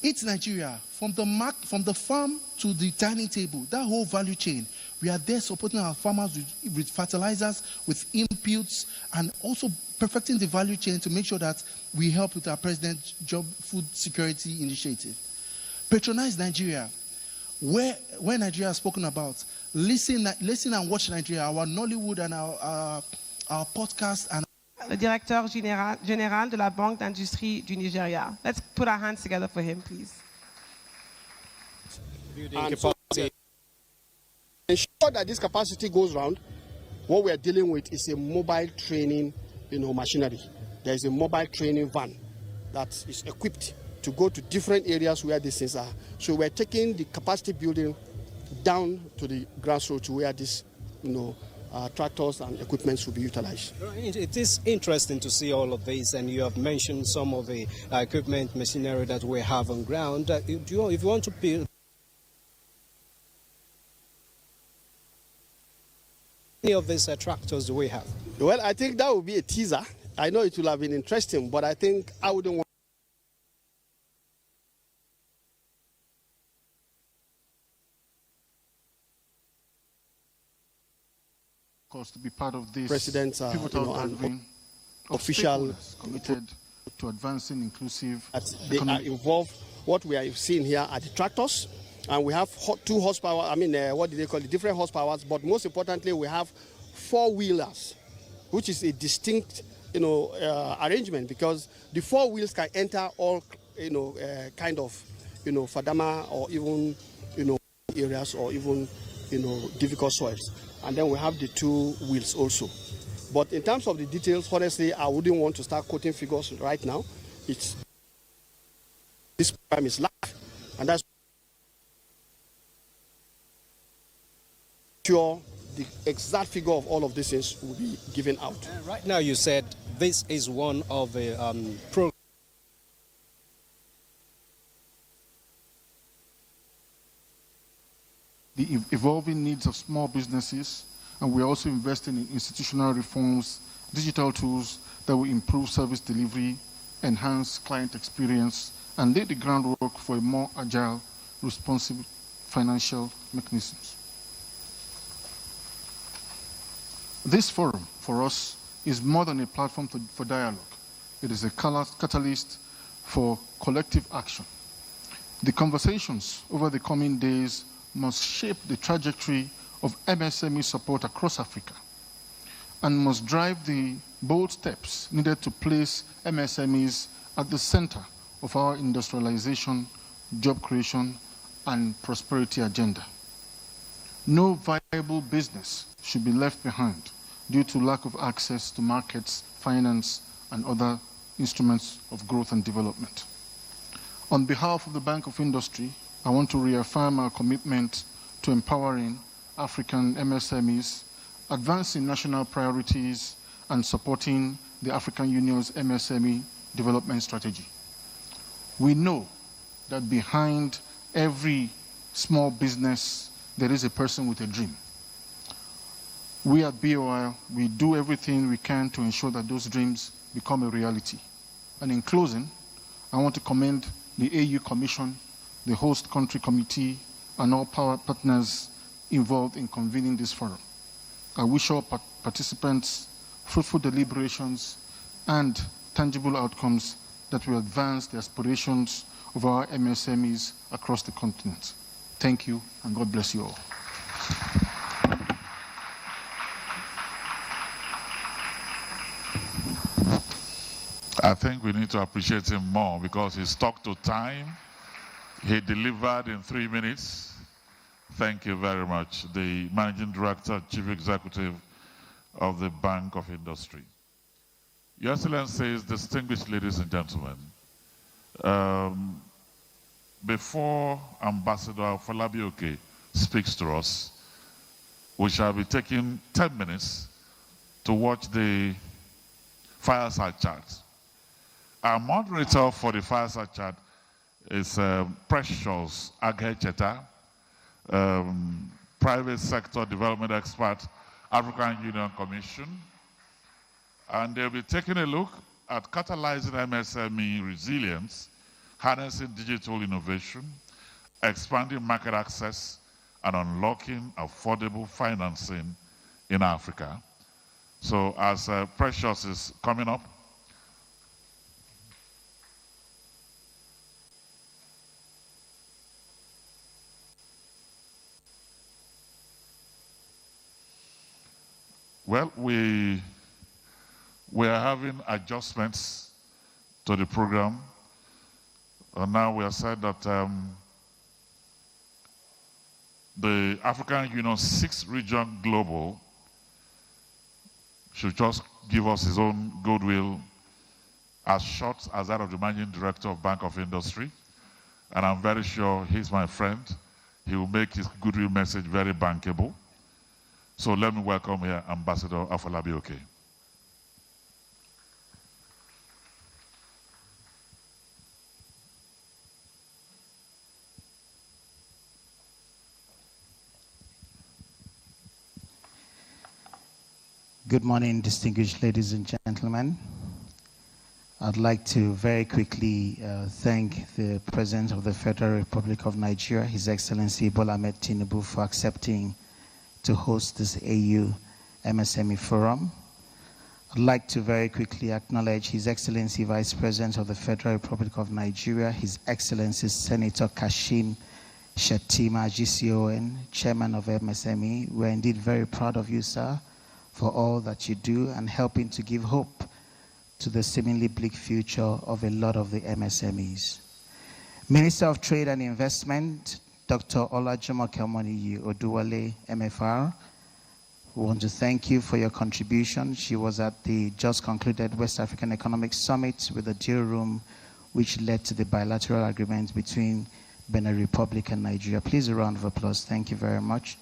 It's Nigeria, from the farm to the dining table, that whole value chain. We are there supporting our farmers with fertilizers, with inputs, and also perfecting the value chain to make sure that we help with our President's Job Food Security Initiative. Patronize Nigeria. Where Nigeria has spoken about, listen and watch Nigeria, our Nollywood and our podcast. And Le directeur général de la Banque d'Industrie du Nigeria. Let's put our hands together for him, please. Ensure that this capacity goes round. What we are dealing with is a mobile training, machinery. There is a mobile training van that is equipped to go to different areas where these things are. So we're taking the capacity building down to the grassroots where these, tractors and equipment should be utilized. It is interesting to see all of this, and you have mentioned some of the equipment, machinery that we have on ground. If you want to build any of these tractors do we have? Well, I think that would be a teaser. I know it will have been interesting, but I think I wouldn't want. To be part of this President's pivotal gathering of official committed to advancing inclusive they are involved. What we are seeing here are the tractors, and we have 2 horsepower. What do they call it? Different horsepowers, but most importantly, we have 4-wheelers, which is a distinct, arrangement, because the 4 wheels can enter all, kind of, fadama or even, areas or even, difficult soils. And then we have the 2 wheels also. But in terms of the details, honestly, I wouldn't want to start quoting figures right now. This program is live, and that's sure the exact figure of all of these things will be given out. Right now, you said this is one of the programs. The evolving needs of small businesses, and we're also investing in institutional reforms, digital tools that will improve service delivery, enhance client experience, and lay the groundwork for a more agile, responsive financial mechanisms. This forum, for us, is more than a platform for dialogue. It is a catalyst for collective action. The conversations over the coming days must shape the trajectory of MSME support across Africa and must drive the bold steps needed to place MSMEs at the center of our industrialization, job creation, and prosperity agenda. No viable business should be left behind due to lack of access to markets, finance, and other instruments of growth and development. On behalf of the Bank of Industry, I want to reaffirm our commitment to empowering African MSMEs, advancing national priorities, and supporting the African Union's MSME development strategy. We know that behind every small business, there is a person with a dream. We at BOI, we do everything we can to ensure that those dreams become a reality. And in closing, I want to commend the AU Commission, the host country committee, and all partners involved in convening this forum. I wish all participants fruitful deliberations and tangible outcomes that will advance the aspirations of our MSMEs across the continent. Thank you, and God bless you all. I think we need to appreciate him more because he stuck to time. He delivered in 3 minutes. Thank you very much. The Managing Director, Chief Executive of the Bank of Industry. Your Excellencies, distinguished ladies and gentlemen, before Ambassador Falabioke speaks to us, we shall be taking 10 minutes to watch the fireside chat. Our moderator for the fireside chat is Precious Agecheta, private sector development expert, African Union Commission. And they'll be taking a look at catalyzing MSME resilience, harnessing digital innovation, expanding market access, and unlocking affordable financing in Africa. So as Precious is coming up, well, we are having adjustments to the program. And now we have said that the African Union 6th Region Global should just give us his own goodwill as short as that of the Managing Director of Bank of Industry. And I'm very sure he's my friend. He will make his goodwill message very bankable. So let me welcome here Ambassador Afolabi-Oke. Good morning, distinguished ladies and gentlemen. I'd like to very quickly thank the President of the Federal Republic of Nigeria, His Excellency Bola Ahmed Tinubu, for accepting to host this AU MSME Forum. I'd like to very quickly acknowledge His Excellency Vice President of the Federal Republic of Nigeria, His Excellency Senator Kashim Shettima GCON, Chairman of MSME. We're indeed very proud of you, sir, for all that you do and helping to give hope to the seemingly bleak future of a lot of the MSMEs. Minister of Trade and Investment, Dr. Olajumoke Omoniyi Oduwale, MFR, we want to thank you for your contribution. She was at the just concluded West African Economic Summit with the deal room, which led to the bilateral agreement between Benin Republic and Nigeria. Please, a round of applause. Thank you very much.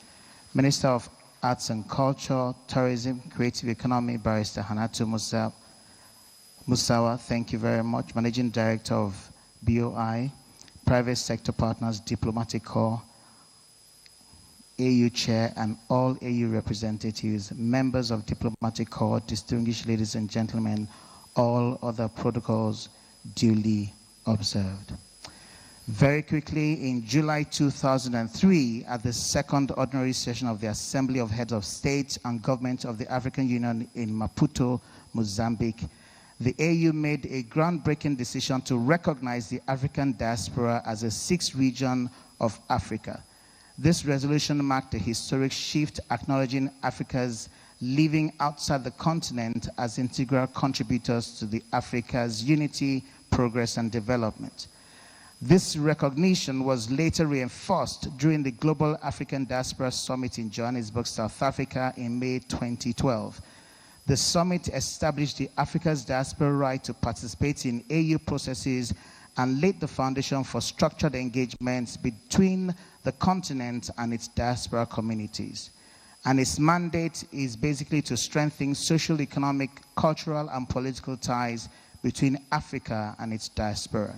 Minister of Arts and Culture, Tourism, Creative Economy, Barrister Hanatu Musawa, thank you very much. Managing Director of BOI, Private Sector Partners, Diplomatic Corps, AU Chair, and all AU representatives, members of Diplomatic Corps, distinguished ladies and gentlemen, all other protocols duly observed. Very quickly, in July 2003, at the second ordinary session of the Assembly of Heads of State and Government of the African Union in Maputo, Mozambique, the AU made a groundbreaking decision to recognize the African diaspora as a sixth region of Africa. This resolution marked a historic shift, acknowledging Africa's living outside the continent as integral contributors to the Africa's unity, progress, and development. This recognition was later reinforced during the Global African Diaspora Summit in Johannesburg, South Africa in May 2012. The summit established the Africa's diaspora right to participate in AU processes and laid the foundation for structured engagements between the continent and its diaspora communities. And its mandate is basically to strengthen social, economic, cultural, and political ties between Africa and its diaspora,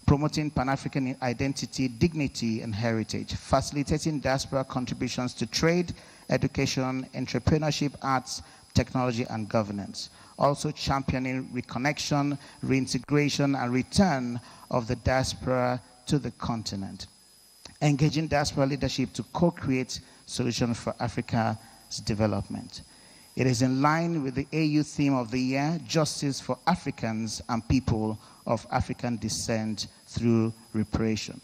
promoting Pan-African identity, dignity, and heritage, facilitating diaspora contributions to trade, education, entrepreneurship, arts, technology, and governance. Also championing reconnection, reintegration, and return of the diaspora to the continent. Engaging diaspora leadership to co-create solutions for Africa's development. It is in line with the AU theme of the year, Justice for Africans and People of African Descent through Reparation.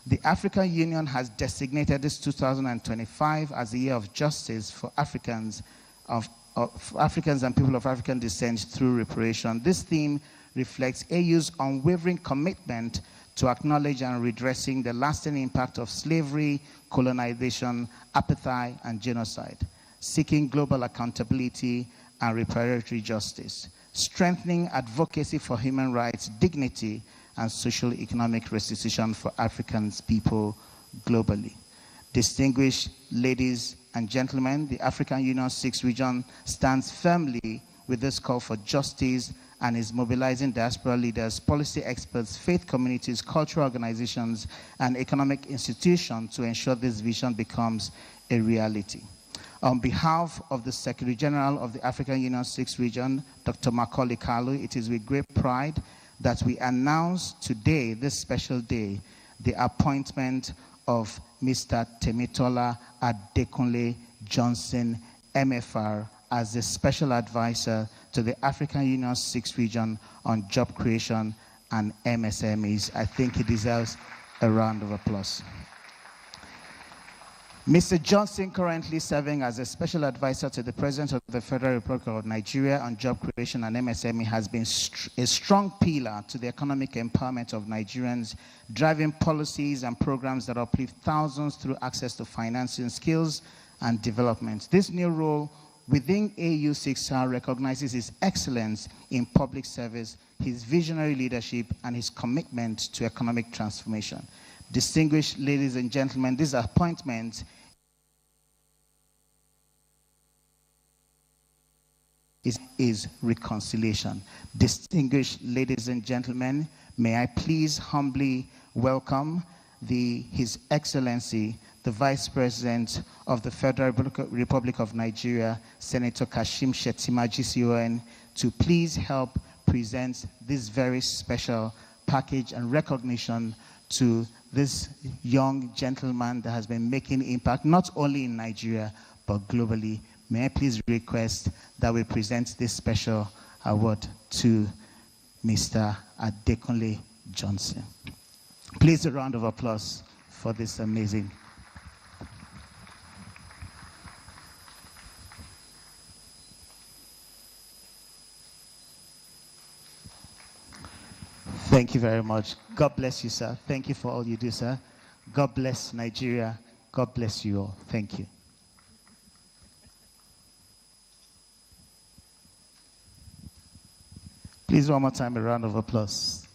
The African Union has designated this 2025 as the year of justice for Africans and people of African descent through reparation. This theme reflects AU's unwavering commitment to acknowledge and redressing the lasting impact of slavery, colonization, apartheid, and genocide, seeking global accountability and reparatory justice, strengthening advocacy for human rights, dignity, and social economic restitution for African people globally. Distinguished ladies and gentlemen, the African Union 6th region stands firmly with this call for justice and is mobilizing diaspora leaders, policy experts, faith communities, cultural organizations, and economic institutions to ensure this vision becomes a reality. On behalf of the Secretary General of the African Union 6th region, Dr. Macaulay Kalu, it is with great pride that we announce today, this special day, the appointment of Mr. Temitola Adekunle Johnson, MFR, as the Special Advisor to the African Union 6th region on job creation and MSMEs. I think he deserves a round of applause. Mr. Johnson, currently serving as a Special Advisor to the President of the Federal Republic of Nigeria on job creation and MSME, has been a strong pillar to the economic empowerment of Nigerians, driving policies and programs that uplift thousands through access to financing, skills, and development. This new role within AU6R recognizes his excellence in public service, his visionary leadership, and his commitment to economic transformation. Distinguished ladies and gentlemen, this appointment is reconciliation. Distinguished ladies and gentlemen, may I please humbly welcome His Excellency, the Vice President of the Federal Republic of Nigeria, Senator Kashim Shettima GCON, to please help present this very special package and recognition to this young gentleman that has been making impact not only in Nigeria but globally. May I please request that we present this special award to Mr. Adekunle Johnson. Please a round of applause for this amazing. Thank you very much. God bless you, sir. Thank you for all you do, sir. God bless Nigeria. God bless you all. Thank you. Please, one more time, a round of applause.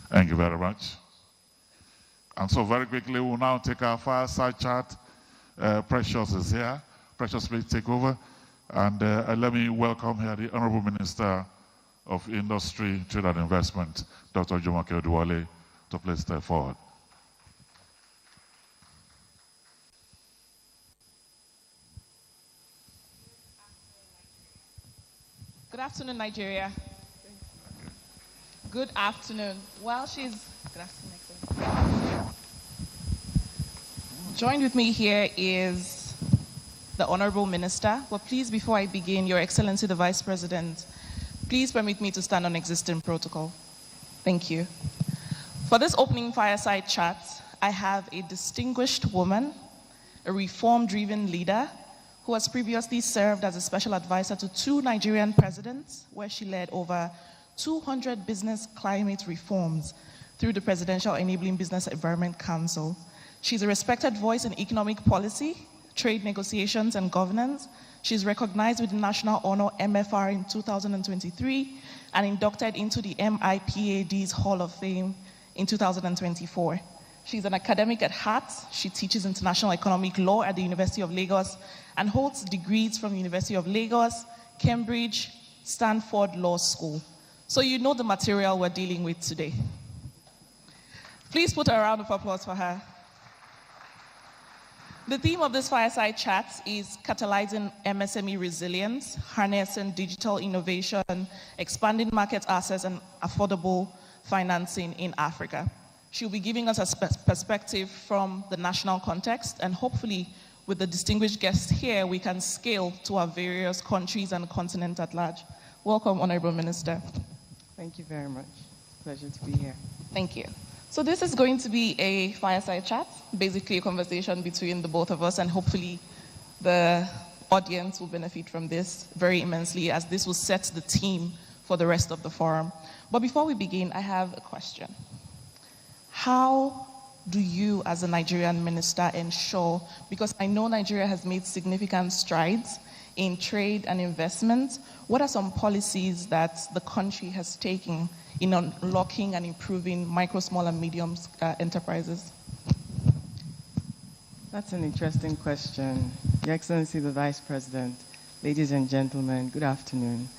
Thank you very much. And so very quickly, we'll now take our fireside chat. Precious is here. Precious, please take over. And let me welcome here the Honorable Minister of Industry, Trade and Investment, Dr. Jumoke Oduwole, to please step forward. Good afternoon, Nigeria. Good afternoon. Well, good afternoon. Joined with me here is the Honorable Minister, but please, before I begin, Your Excellency the Vice President, please permit me to stand on existing protocol. Thank you. For this opening fireside chat, I have a distinguished woman, a reform-driven leader, who has previously served as a special advisor to 2 Nigerian presidents, where she led over 200 business climate reforms through the Presidential Enabling Business Environment Council. She's a respected voice in economic policy, trade negotiations, and governance. She's recognized with the National Honor MFR in 2023 and inducted into the MIPAD's Hall of Fame in 2024. She's an academic at heart. She teaches international economic law at the University of Lagos and holds degrees from the University of Lagos, Cambridge, Stanford Law School. So you know the material we're dealing with today. Please put a round of applause for her. The theme of this fireside chat is catalyzing MSME resilience, harnessing digital innovation, expanding market access, and affordable financing in Africa. She'll be giving us a perspective from the national context, and hopefully with the distinguished guests here, we can scale to our various countries and continent at large. Welcome, Honorable Minister. Thank you very much. Pleasure to be here. Thank you. So this is going to be a fireside chat, basically a conversation between the both of us, and hopefully the audience will benefit from this very immensely, as this will set the theme for the rest of the forum. But before we begin, I have a question. How do you, as a Nigerian minister, ensure, because I know Nigeria has made significant strides in trade and investment, what are some policies that the country has taken in unlocking and improving micro, small, and medium enterprises? That's an interesting question. Your Excellency, the Vice President, ladies and gentlemen, good afternoon.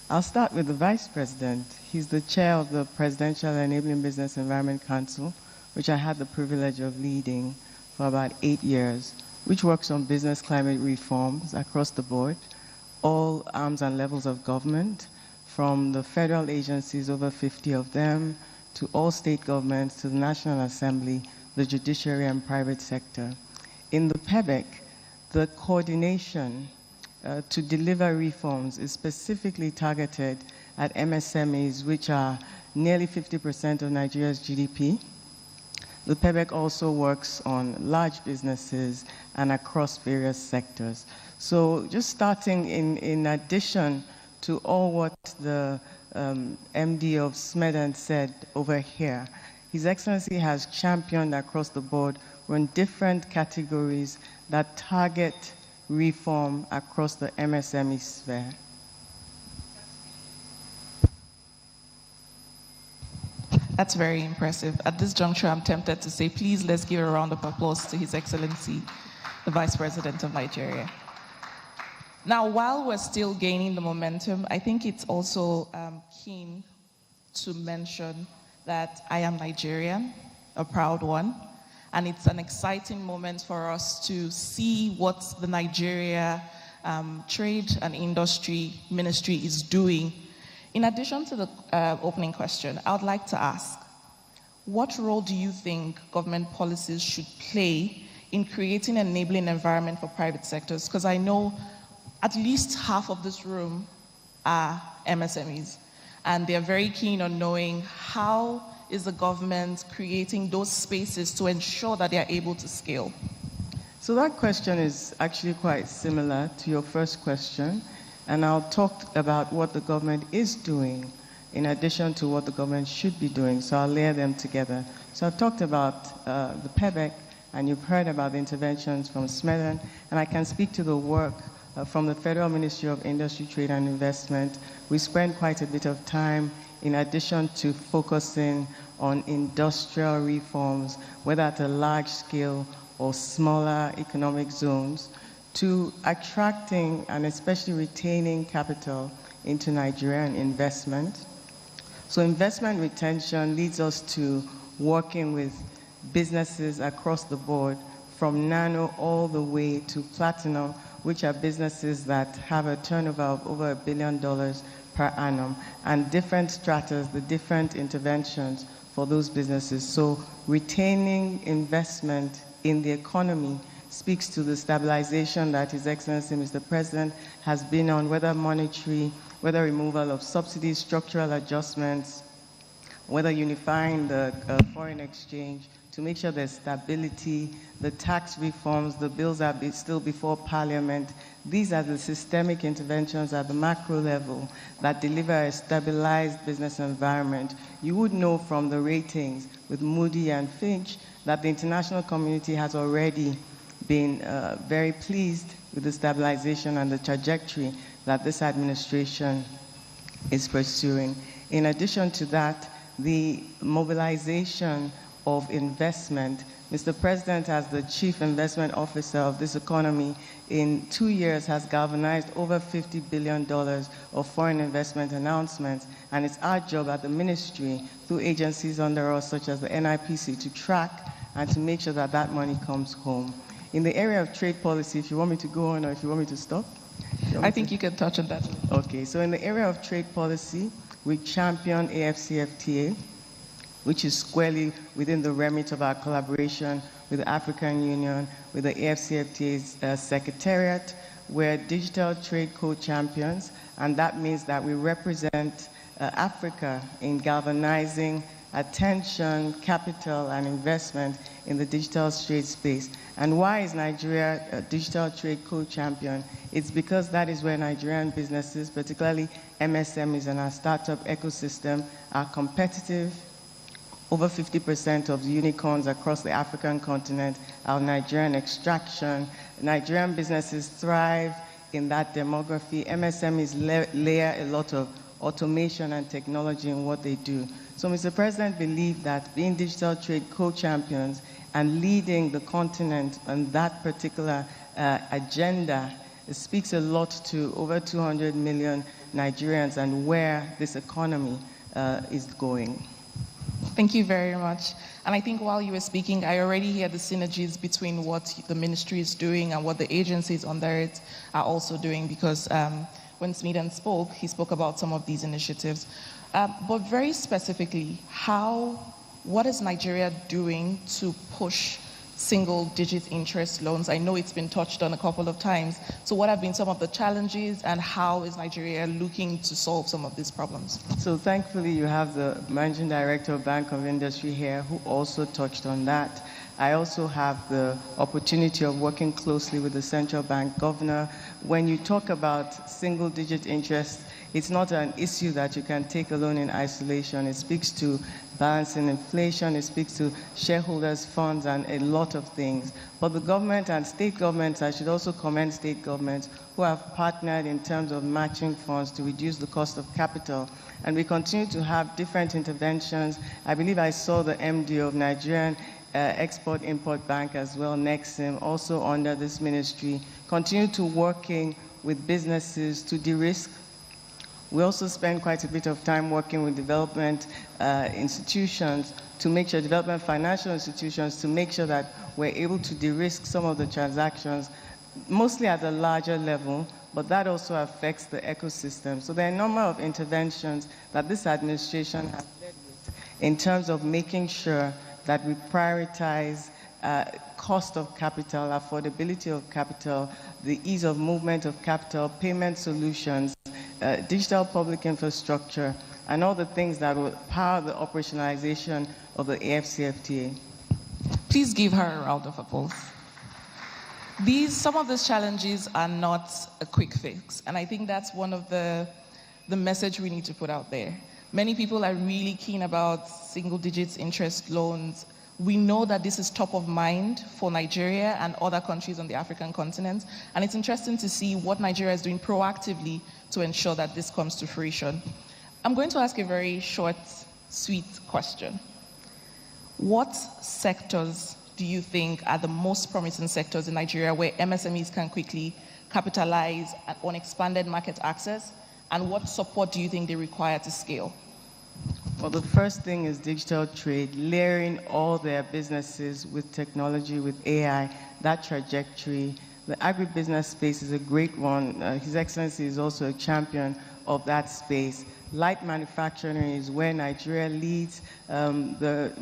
I'll start with the Vice President. He's the chair of the Presidential Enabling Business Environment Council, which I had the privilege of leading for about 8 years, which works on business climate reforms across the board, all arms and levels of government, from the federal agencies, over 50 of them, to all state governments, to the National Assembly, the judiciary, and private sector. In the PEBEC, the coordination to deliver reforms is specifically targeted at MSMEs, which are nearly 50% of Nigeria's GDP. The PEBEC also works on large businesses and across various sectors. So just starting in addition to all what the MD of SMEDAN said over here, His Excellency has championed across the board on different categories that target reform across the MSME sphere. That's very impressive. At this juncture, I'm tempted to say, please, let's give a round of applause to His Excellency, the Vice President of Nigeria. Now, while we're still gaining the momentum, I think it's also keen to mention that I am Nigerian, a proud one, and it's an exciting moment for us to see what the Nigeria Trade and Industry Ministry is doing. In addition to the opening question, I would like to ask, what role do you think government policies should play in creating an enabling environment for private sectors? Because I know at least half of this room are MSMEs, and they're very keen on knowing how is the government creating those spaces to ensure that they're able to scale. So that question is actually quite similar to your first question, and I'll talk about what the government is doing in addition to what the government should be doing, so I'll layer them together. So I've talked about the PEBEC, and you've heard about the interventions from SMEDAN, and I can speak to the work from the Federal Ministry of Industry, Trade and Investment. We spend quite a bit of time in addition to focusing on industrial reforms, whether at a large scale or smaller economic zones, to attracting and especially retaining capital into Nigerian investment. So investment retention leads us to working with businesses across the board, from nano all the way to platinum, which are businesses that have a turnover of over $1 billion per annum, and different stratas, the different interventions for those businesses. So retaining investment in the economy speaks to the stabilization that His Excellency Mr. President has been on, whether monetary, whether removal of subsidies, structural adjustments, whether unifying the foreign exchange to make sure there's stability, the tax reforms, the bills are still before Parliament. These are the systemic interventions at the macro level that deliver a stabilized business environment. You would know from the ratings with Moody and Fitch that the international community has already been very pleased with the stabilization and the trajectory that this administration is pursuing. In addition to that, the mobilization of investment. Mr. President, as the Chief Investment Officer of this economy, in 2 years has galvanized over $50 billion of foreign investment announcements, and it's our job at the ministry, through agencies under us such as the NIPC, to track and to make sure that that money comes home. In the area of trade policy, if you want me to go on or if you want me to stop? I think you can touch on that. Okay, so in the area of trade policy, we champion AFCFTA, which is squarely within the remit of our collaboration with the African Union, with the AFCFTA's Secretariat. We're digital trade co-champions, and that means that we represent Africa in galvanizing attention, capital, and investment in the digital trade space. And why is Nigeria a digital trade co-champion? It's because that is where Nigerian businesses, particularly MSMEs and our startup ecosystem, are competitive. Over 50% of the unicorns across the African continent are Nigerian extraction. Nigerian businesses thrive in that demography. MSMEs layer a lot of automation and technology in what they do. So Mr. President believed that being digital trade co-champions and leading the continent on that particular agenda speaks a lot to over 200 million Nigerians and where this economy is going. Thank you very much. And I think while you were speaking, I already hear the synergies between what the ministry is doing and what the agencies under it are also doing, because when Smeaton spoke, he spoke about some of these initiatives. But very specifically, what is Nigeria doing to push single-digit interest loans? I know it's been touched on a couple of times. So what have been some of the challenges, and how is Nigeria looking to solve some of these problems? So thankfully you have the Managing Director of Bank of Industry here who also touched on that. I also have the opportunity of working closely with the central bank governor. When you talk about single-digit interest, it's not an issue that you can take alone in isolation. It speaks to balancing inflation, it speaks to shareholders' funds and a lot of things. But the government and state governments, I should also commend state governments who have partnered in terms of matching funds to reduce the cost of capital. And we continue to have different interventions. I believe I saw the MD of Nigerian Export-Import Bank as well, Nexim, also under this ministry, continue to working with businesses to de-risk. We also spend quite a bit of time working with development institutions to make sure, development financial institutions, to make sure that we're able to de-risk some of the transactions, mostly at the larger level, but that also affects the ecosystem. So there are a number of interventions that this administration has led with in terms of making sure that we prioritize cost of capital, affordability of capital, the ease of movement of capital, payment solutions, digital public infrastructure, and all the things that will power the operationalization of the AFCFTA. Please give her a round of applause. Some of these challenges are not a quick fix, and I think that's one of the message we need to put out there. Many people are really keen about single-digit interest loans. We know that this is top of mind for Nigeria and other countries on the African continent, and it's interesting to see what Nigeria is doing proactively to ensure that this comes to fruition. I'm going to ask a very short, sweet question. What sectors do you think are the most promising sectors in Nigeria where MSMEs can quickly capitalize on expanded market access, and what support do you think they require to scale? Well, the first thing is digital trade, layering all their businesses with technology, with AI, that trajectory. The agribusiness space is a great one. His Excellency is also a champion of that space. Light manufacturing is where Nigeria leads. The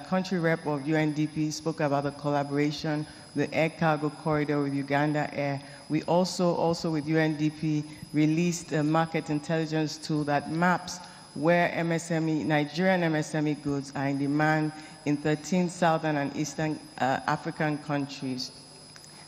country rep of UNDP spoke about the collaboration, the air cargo corridor with Uganda Air. We also with UNDP, released a market intelligence tool that maps where Nigerian MSME goods are in demand in 13 southern and eastern African countries.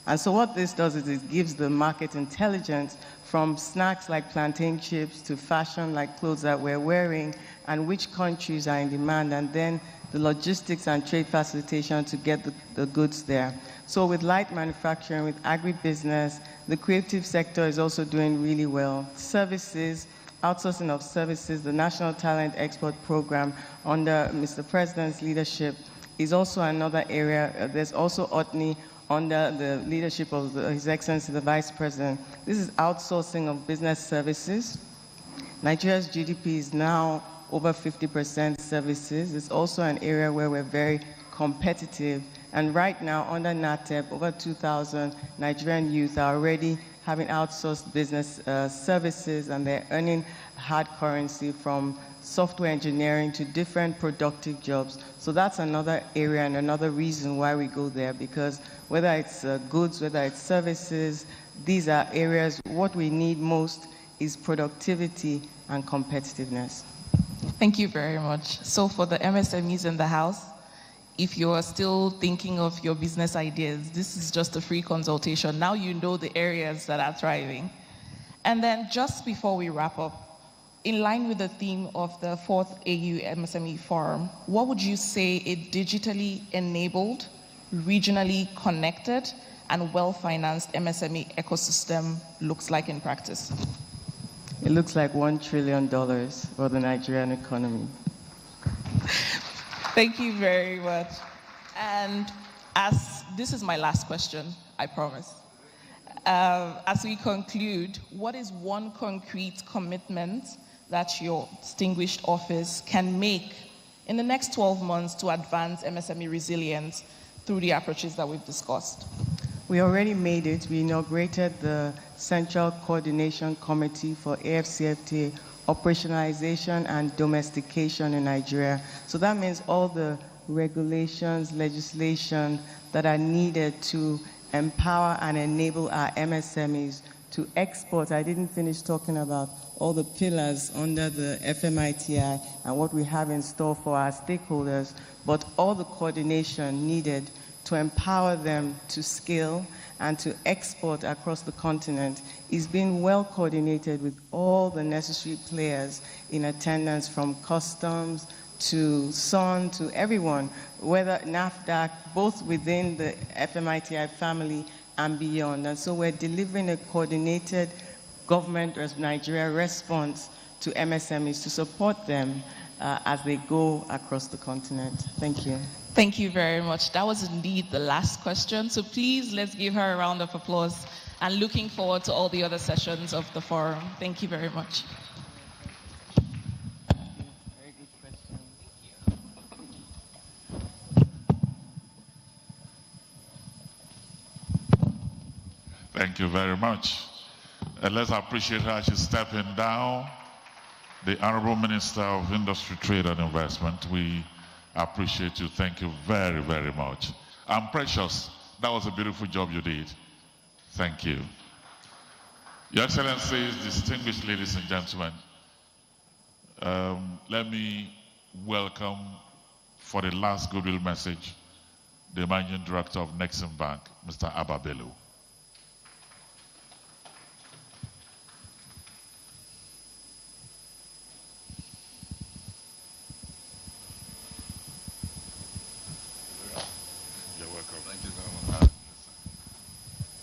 And so what this does is it gives the market intelligence from snacks like plantain chips to fashion like clothes that we're wearing and which countries are in demand, and then the logistics and trade facilitation to get the goods there. So with light manufacturing, with agribusiness, the creative sector is also doing really well. Services, outsourcing of services, the National Talent Export Program under Mr. President's leadership is also another area. There's also OTNI under the leadership of His Excellency the Vice President. This is outsourcing of business services. Nigeria's GDP is now over 50% services. It's also an area where we're very competitive. And right now, under NATEP, over 2,000 Nigerian youth are already having outsourced business services, and they're earning hard currency from software engineering to different productive jobs. So that's another area and another reason why we go there, because whether it's goods, whether it's services, these are areas, what we need most is productivity and competitiveness. Thank you very much. So for the MSMEs in the house, if you're still thinking of your business ideas, this is just a free consultation. Now you know the areas that are thriving. And then just before we wrap up, in line with the theme of the 4th AU MSME Forum, what would you say a digitally enabled, regionally connected, and well-financed MSME ecosystem looks like in practice? It looks like $1 trillion for the Nigerian economy. Thank you very much. And as this is my last question, I promise. As we conclude, what is one concrete commitment that your distinguished office can make in the next 12 months to advance MSME resilience through the approaches that we've discussed? We already made it. We inaugurated the Central Coordination Committee for AFCFTA operationalization and domestication in Nigeria. So that means all the regulations, legislation that are needed to empower and enable our MSMEs to export. I didn't finish talking about all the pillars under the FMITI and what we have in store for our stakeholders, but all the coordination needed to empower them to scale and to export across the continent is being well coordinated with all the necessary players in attendance, from customs to SON to everyone, whether NAFDAC, both within the FMITI family and beyond. And so we're delivering a coordinated government of Nigeria response to MSMEs to support them as they go across the continent. Thank you. Thank you very much. That was indeed the last question. So please, let's give her a round of applause, and looking forward to all the other sessions of the forum. Thank you very much. Very good question. Thank you very much. And let's appreciate her. She's stepping down. The Honorable Minister of Industry, Trade and Investment. We appreciate you. Thank you very, very much. And Precious, that was a beautiful job you did. Thank you. Your Excellencies, distinguished ladies and gentlemen, let me welcome for the last goodwill message the Managing Director of Nexim Bank, Mr. Ababelu.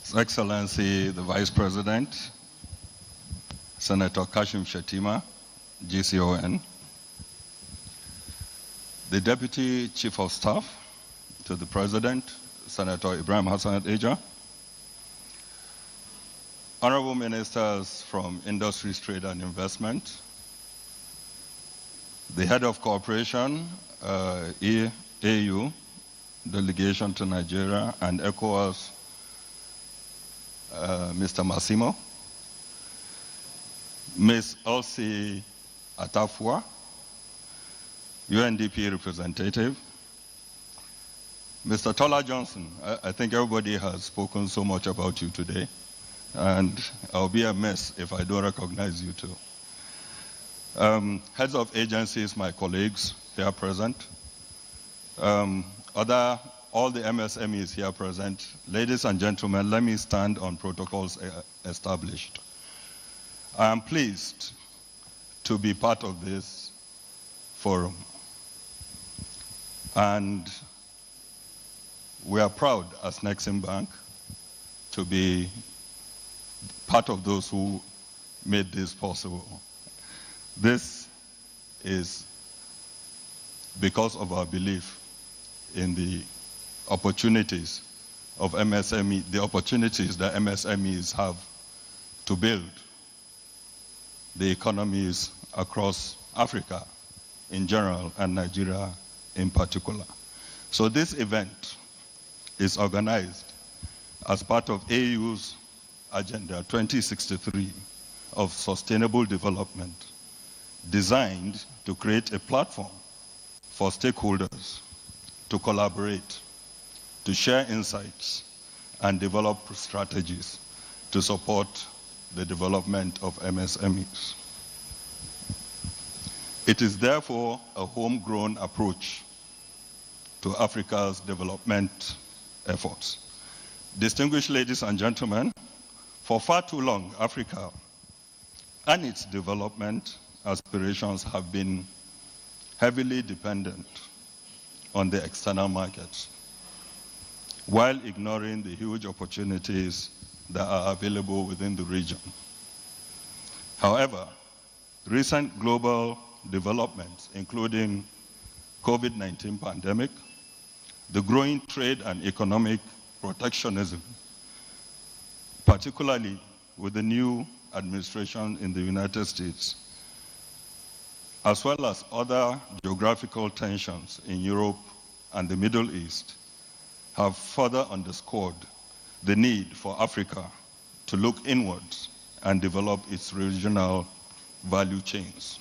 His Excellency, the Vice President, Senator Kashim Shettima, GCON, the Deputy Chief of Staff to the President, Senator Ibrahim Hassan Eja, Honorable Ministers from Industries, Trade and Investment, the Head of Cooperation, AU, Delegation to Nigeria, and ECOWAS, Mr. Massimo, Ms. Elsie Atafua, UNDP representative. Mr. Tola Johnson, I think everybody has spoken so much about you today, and I'll be amiss if I don't recognize you too. Heads of agencies, my colleagues here present, all the MSMEs here present, ladies and gentlemen, let me stand on protocols established. I am pleased to be part of this forum, and we are proud as Nexim Bank to be part of those who made this possible. This is because of our belief in the opportunities of MSME, the opportunities that MSMEs have to build the economies across Africa in general and Nigeria in particular. So this event is organized as part of AU's Agenda 2063 of Sustainable Development, designed to create a platform for stakeholders to collaborate, to share insights, and develop strategies to support the development of MSMEs. It is therefore a homegrown approach to Africa's development efforts. Distinguished ladies and gentlemen, for far too long, Africa and its development aspirations have been heavily dependent on the external markets, while ignoring the huge opportunities that are available within the region. However, recent global developments, including COVID-19 pandemic, the growing trade and economic protectionism, particularly with the new administration in the United States, as well as other geographical tensions in Europe and the Middle East, have further underscored the need for Africa to look inwards and develop its regional value chains.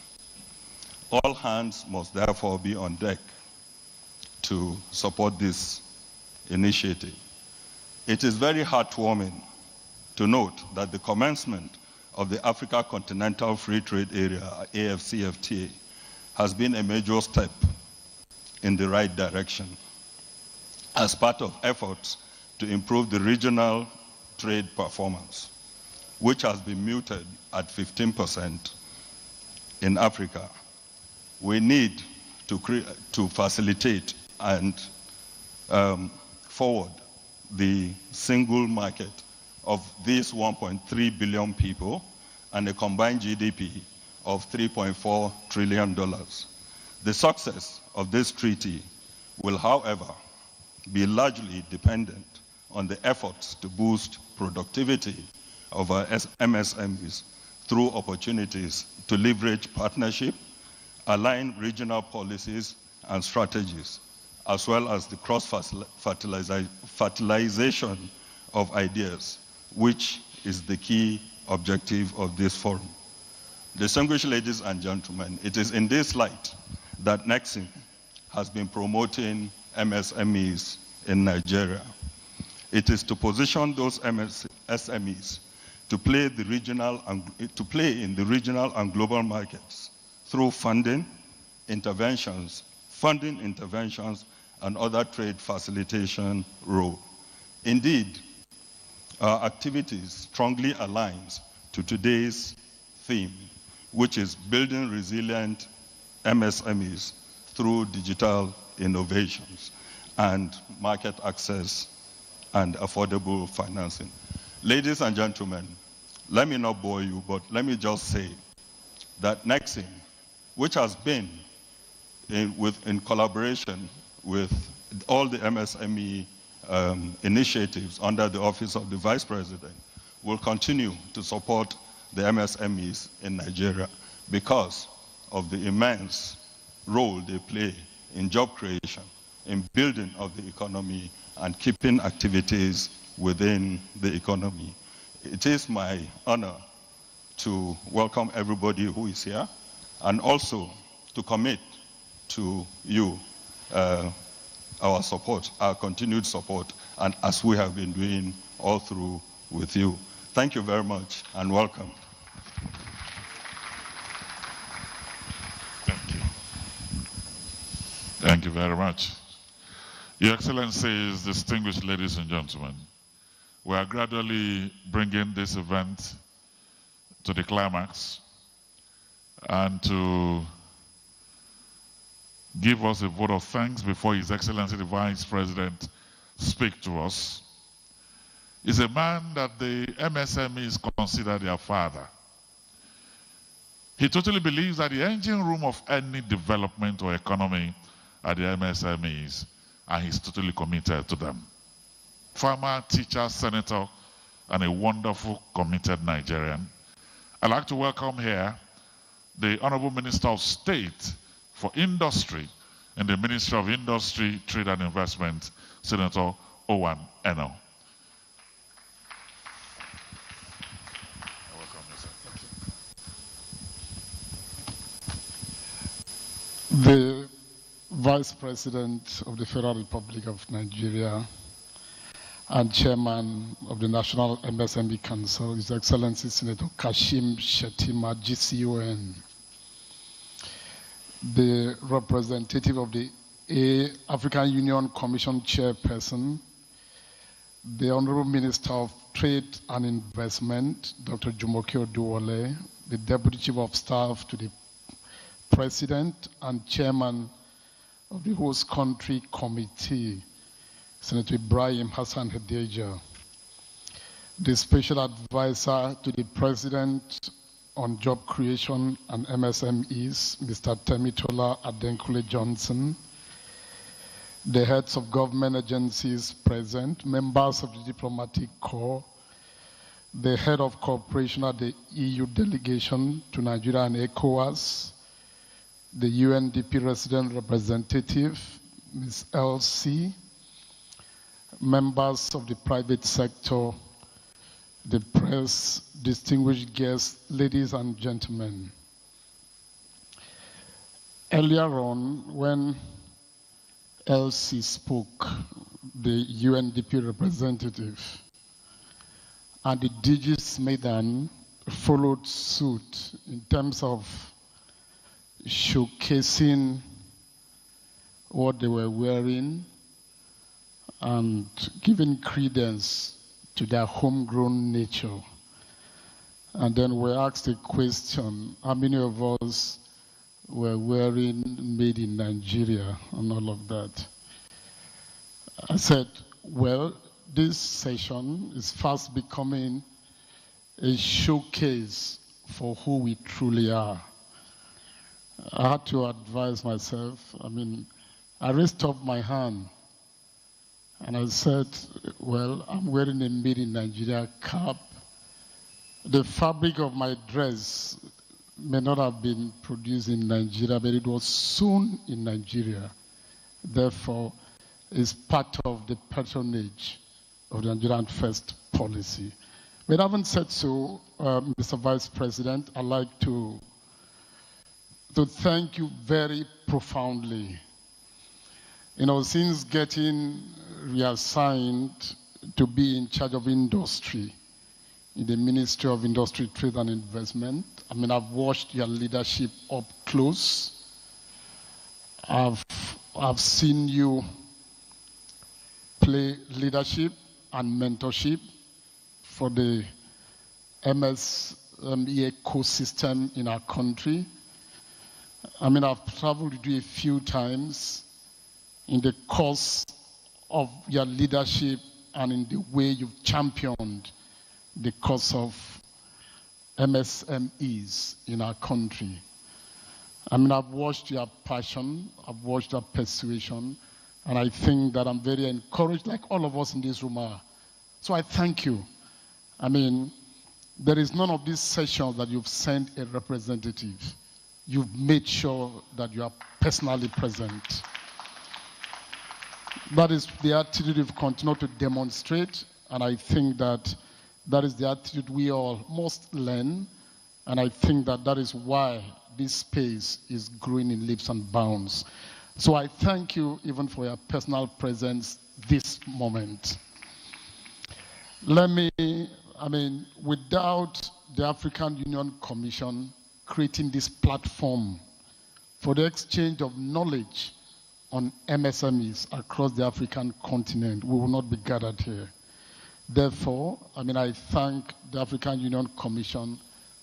All hands must therefore be on deck to support this initiative. It is very heartwarming to note that the commencement of the Africa Continental Free Trade Area, AFCFTA, has been a major step in the right direction as part of efforts to improve the regional trade performance, which has been muted at 15% in Africa. We need to facilitate and forward the single market of these 1.3 billion people and a combined GDP of $3.4 trillion. The success of this treaty will, however, be largely dependent on the efforts to boost productivity of our MSMEs through opportunities to leverage partnership, align regional policies and strategies, as well as the cross-fertilization of ideas, which is the key objective of this forum. Distinguished ladies and gentlemen, it is in this light that Nexim has been promoting MSMEs in Nigeria. It is to position those MSMEs to play in the regional and global markets through funding interventions, and other trade facilitation role. Indeed, our activities strongly aligns to today's theme, which is building resilient MSMEs through digital innovations and market access and affordable financing. Ladies and gentlemen, let me not bore you, but let me just say that Nexim, which has been in collaboration with all the MSME initiatives under the Office of the Vice President, will continue to support the MSMEs in Nigeria because of the immense role they play in job creation, in building of the economy, and keeping activities within the economy. It is my honor to welcome everybody who is here, and also to commit to you our support, our continued support, and as we have been doing all through with you. Thank you very much and welcome. Thank you. Thank you very much. Your Excellencies, distinguished ladies and gentlemen, we are gradually bringing this event to the climax, and to give us a vote of thanks before His Excellency the Vice President speak to us is a man that the MSMEs consider their father. He totally believes that the engine room of any development or economy are the MSMEs, and he's totally committed to them. Farmer, teacher, senator, and a wonderful, committed Nigerian. I'd like to welcome here the Honorable Minister of State for Industry in the Ministry of Industry, Trade and Investment, Senator Owen Eno. The Vice President of the Federal Republic of Nigeria and Chairman of the National MSME Council, His Excellency Senator Kashim Shettima, GCON, the representative of the African Union Commission Chairperson, the Honorable Minister of Trade and Investment, Dr. Jumoke Oduwole, the Deputy Chief of Staff to the President and Chairman of the Host Country Committee, Senator Ibrahim Hassan Hadeja, the Special Advisor to the President on Job Creation and MSMEs, Mr. Temitola Adenkule Johnson, the heads of government agencies present, members of the Diplomatic Corps, the head of cooperation at the EU delegation to Nigeria and ECOWAS, the UNDP resident representative, Ms. Elsie, members of the private sector, the press, distinguished guests, ladies and gentlemen. Earlier on, when Elsie spoke, the UNDP representative, and the DG's Maidan followed suit in terms of showcasing what they were wearing and giving credence to their homegrown nature. And then we asked a question, how many of us were wearing made in Nigeria and all of that? I said, well, this session is fast becoming a showcase for who we truly are. I had to advise myself. I raised up my hand and I said, well, I'm wearing a made in Nigeria cap. The fabric of my dress may not have been produced in Nigeria, but it was sewn in Nigeria. Therefore, it's part of the patronage of the Nigerian First policy. But having said so, Mr. Vice President, I'd like to thank you very profoundly. Since getting reassigned to be in charge of industry in the Ministry of Industry, Trade and Investment, I've watched your leadership up close. I've seen you play leadership and mentorship for the MSME ecosystem in our country. I've traveled with you a few times in the course of your leadership and in the way you've championed the cause of MSMEs in our country. I've watched your passion, I've watched your persuasion, and I think that I'm very encouraged, like all of us in this room are. So I thank you. There is none of these sessions that you've sent a representative. You've made sure that you are personally present. That is the attitude you've continued to demonstrate, and I think that that is the attitude we all must learn And I think that that is why this space is growing in leaps and bounds. So I thank you even for your personal presence this moment. Without the African Union Commission creating this platform for the exchange of knowledge on MSMEs across the African continent, we will not be gathered here. Therefore, I thank the African Union Commission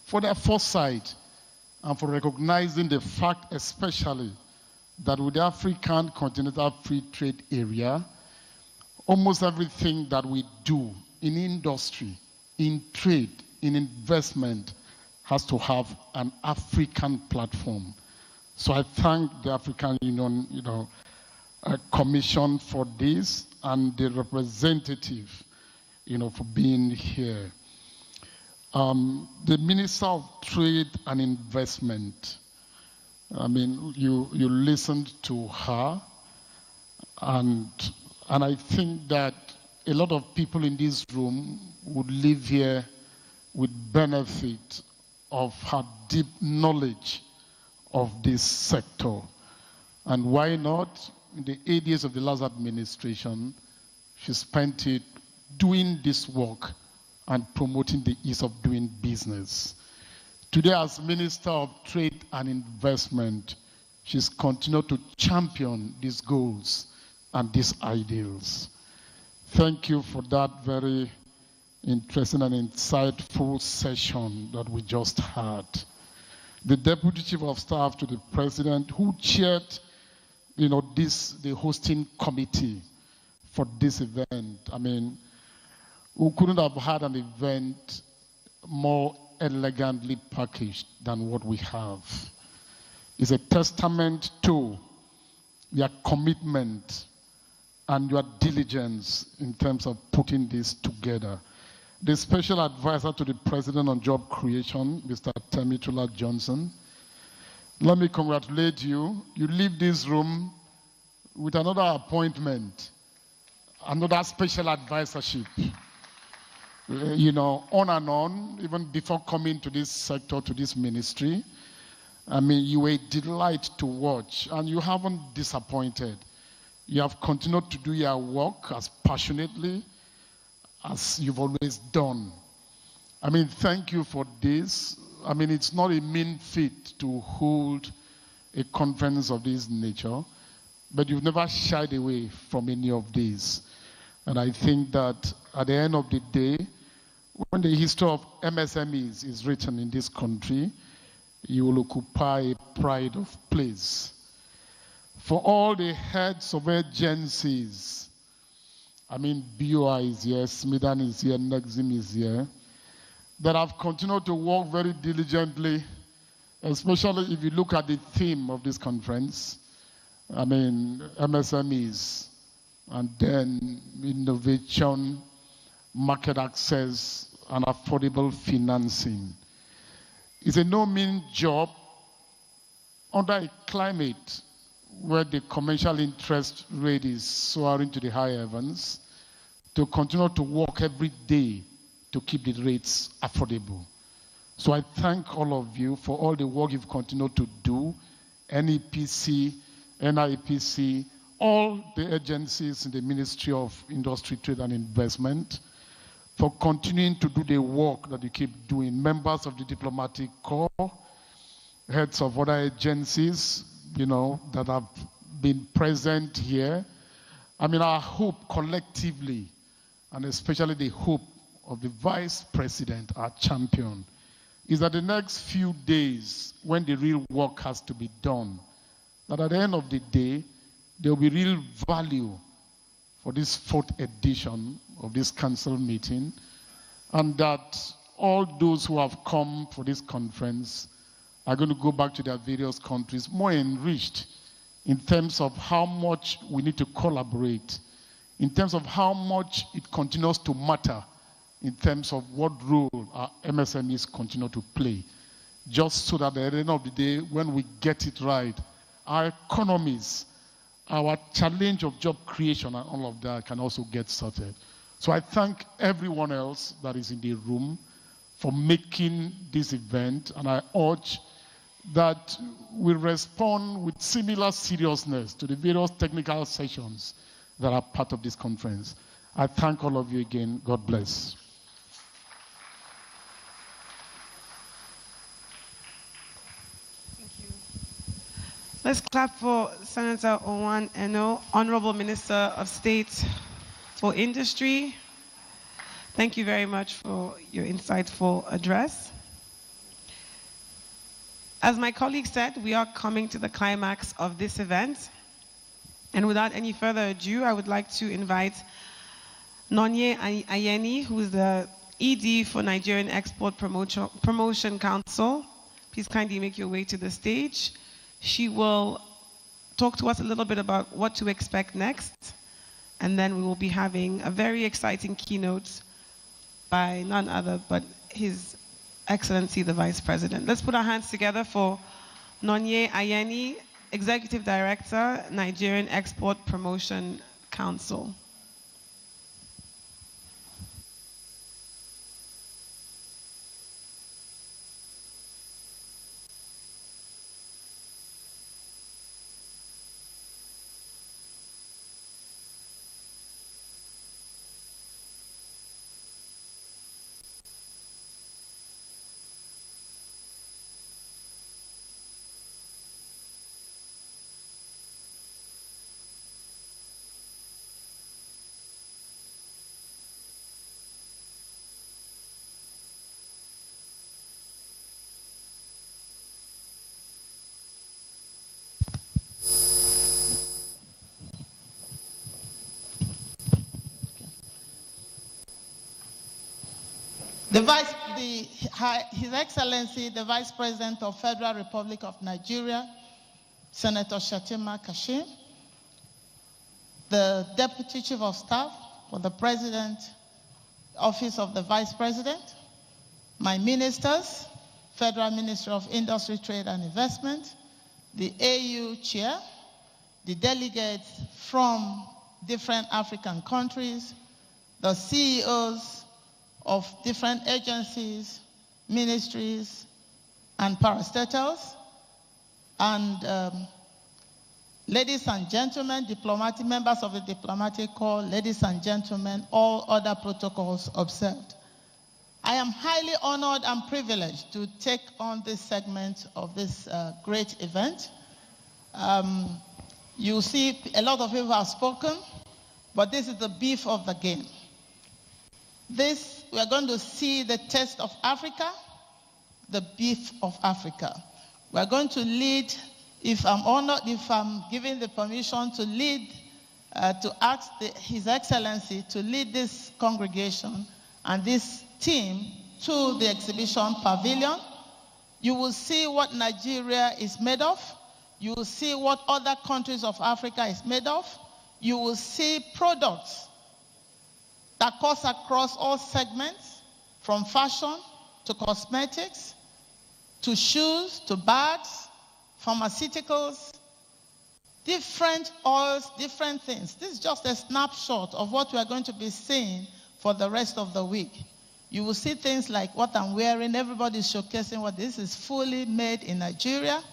for their foresight and for recognizing the fact, especially, that with the African Continental Free Trade Area, almost everything that we do in industry, in trade, in investment, has to have an African platform. So I thank the African Union, Commission for this, and the representative, for being here. The Minister of Trade and Investment, you listened to her, and I think that a lot of people in this room would live here with benefit of her deep knowledge of this sector. And why not? In the 8 years of the last administration, she spent it doing this work and promoting the ease of doing business. Today, as Minister of Trade and Investment, she's continued to champion these goals and these ideals. Thank you for that very interesting and insightful session that we just had. The Deputy Chief of Staff to the President, who chaired, the hosting committee for this event. We couldn't have had an event more elegantly packaged than what we have. It's a testament to your commitment and your diligence in terms of putting this together. The Special Advisor to the President on Job Creation, Mr. Temitola Johnson, let me congratulate you. You leave this room with another appointment, another special advisorship. On and on, even before coming to this sector, to this ministry. You were a delight to watch, and you haven't disappointed. You have continued to do your work as passionately as you've always done. Thank you for this. It's not a mean feat to hold a conference of this nature, but you've never shied away from any of these. And I think that at the end of the day, when the history of MSMEs is written in this country, you will occupy a pride of place. For all the heads of agencies, BOI is here, Smidan is here, Nexim is here, that have continued to work very diligently, especially if you look at the theme of this conference, MSMEs, and then innovation, market access, and affordable financing. It's a no-mean job under a climate where the commercial interest rate is soaring to the high heavens, to continue to work every day to keep the rates affordable. So I thank all of you for all the work you've continued to do, NEPC, NIPC, all the agencies in the Ministry of Industry, Trade and Investment, for continuing to do the work that you keep doing. Members of the diplomatic corps, heads of other agencies, that have been present here. Our hope collectively, and especially the hope of the Vice President, our champion, is that the next few days, when the real work has to be done, that at the end of the day, there will be real value for this 4th edition of this council meeting, and that all those who have come for this conference are going to go back to their various countries more enriched in terms of how much we need to collaborate, in terms of how much it continues to matter, in terms of what role our MSMEs continue to play, just so that at the end of the day, when we get it right, our economies, our challenge of job creation and all of that can also get sorted. So I thank everyone else that is in the room for making this event, and I urge that we respond with similar seriousness to the various technical sessions that are part of this conference. I thank all of you again. God bless. Let's clap for Senator Owan Eno, Honorable Minister of State for Industry. Thank you very much for your insightful address. As my colleague said, we are coming to the climax of this event. And without any further ado, I would like to invite Nonye Ayeni, who is the ED for Nigerian Export Promotion Council. Please kindly make your way to the stage. She will talk to us a little bit about what to expect next, and then we will be having a very exciting keynote by none other but His Excellency the Vice President. Let's put our hands together for Nonye Ayeni, Executive Director, Nigerian Export Promotion Council. His Excellency, the Vice President of Federal Republic of Nigeria, Senator Shetima Kashim, the Deputy Chief of Staff for the President, Office of the Vice President, my ministers, Federal Ministry of Industry, Trade and Investment, the AU Chair, the delegates from different African countries, the CEOs of different agencies, ministries, and parastatals, and ladies and gentlemen, members of the diplomatic corps, ladies and gentlemen, all other protocols observed. I am highly honored and privileged to take on this segment of this great event. You see, a lot of people have spoken, but this is the beef of the game. We are going to see the taste of Africa, the beef of Africa. We are going to lead, if I'm honored, if I'm given the permission to lead, to ask His Excellency to lead this congregation and this team to the exhibition pavilion. You will see what Nigeria is made of. You will see what other countries of Africa is made of. You will see products that cuts across all segments, from fashion to cosmetics, to shoes, to bags, pharmaceuticals, different oils, different things. This is just a snapshot of what we are going to be seeing for the rest of the week. You will see things like what I'm wearing. Everybody's showcasing what this is, fully made in Nigeria.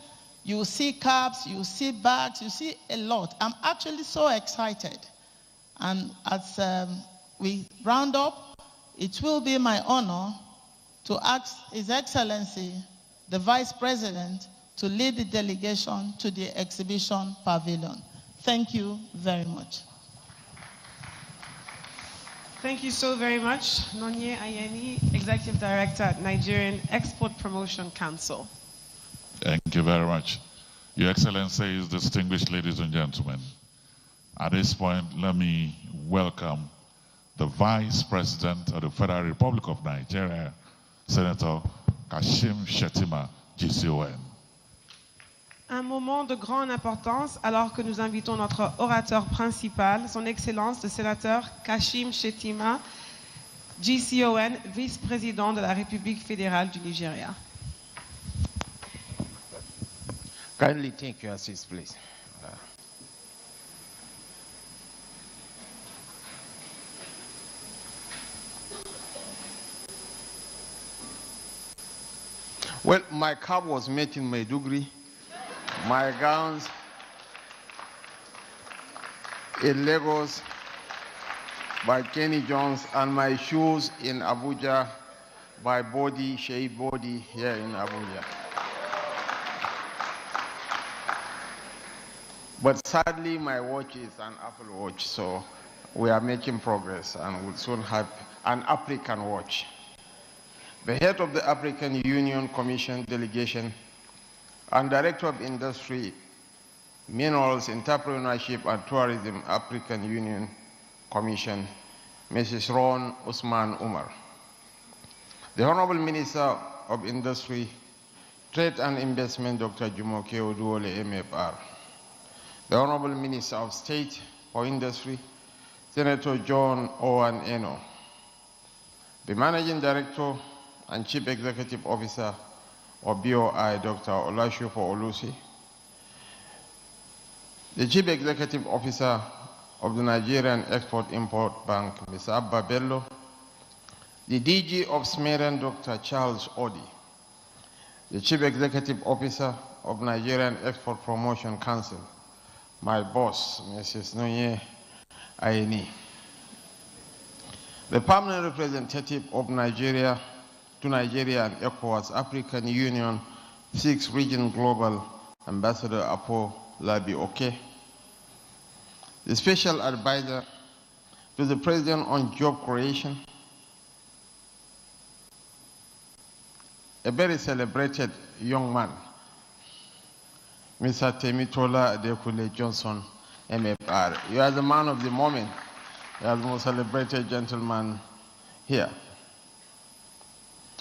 You will see caps, you will see bags, you see a lot. I'm actually so excited. And as we round up, it will be my honor to ask His Excellency, the Vice President, to lead the delegation to the exhibition pavilion. Thank you very much. Thank you so very much, Nonye Ayeni, Executive Director at Nigerian Export Promotion Council. Thank you very much. Your Excellencies, distinguished ladies and gentlemen, at this point, let me welcome the Vice President of the Federal Republic of Nigeria, Senator Kashim Shetima, GCON. Un moment de grande importance alors que nous invitons notre orateur principal, son Excellence le sénateur Kashim Shetima, GCON, vice-président de la République fédérale du Nigeria. Kindly take your seats, please. Well, my cap was made in Maiduguri, my gowns in Lagos by Kenny Jones, and my shoes in Abuja by Shea Body here in Abuja. But sadly, my watch is an Apple Watch, so we are making progress and we'll soon have an African watch. The head of the African Union Commission delegation and Director of Industry, Minerals, Entrepreneurship and Tourism, African Union Commission, Mrs. Ron Usman Umar. The Honorable Minister of Industry, Trade and Investment, Dr. Jumoke Oduole, MFR. The Honorable Minister of State for Industry, Senator John Owen Eno. The Managing Director and Chief Executive Officer of BOI, Dr. Olashupo Olusi. The Chief Executive Officer of the Nigerian Export-Import Bank, Mr. Abba Bello. The DG of Smeran, Dr. Charles Odi. The Chief Executive Officer of Nigerian Export Promotion Council, my boss, Mrs. Nonye Aini. The permanent representative of Nigeria to Nigeria and ECOWAS, African Union, 6th Region Global Ambassador Apo Labi Oke. The Special Advisor to the President on Job Creation, a very celebrated young man, Mr. Temitola Adekule Johnson, MFR. You are the man of the moment. You are the most celebrated gentleman here.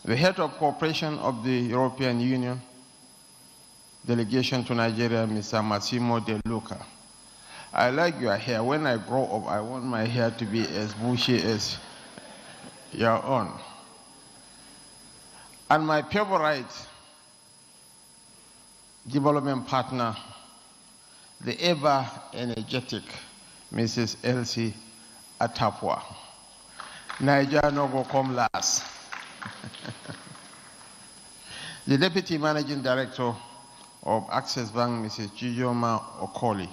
The head of cooperation of the European Union delegation to Nigeria, Mr. Massimo De Luca. I like your hair. When I grow up, I want my hair to be as bushy as your own. And my favorite development partner, the ever energetic Mrs. Elsie Atapwa. Nigeria no go come last. The Deputy Managing Director of Access Bank, Mrs. Chijoma Okoli.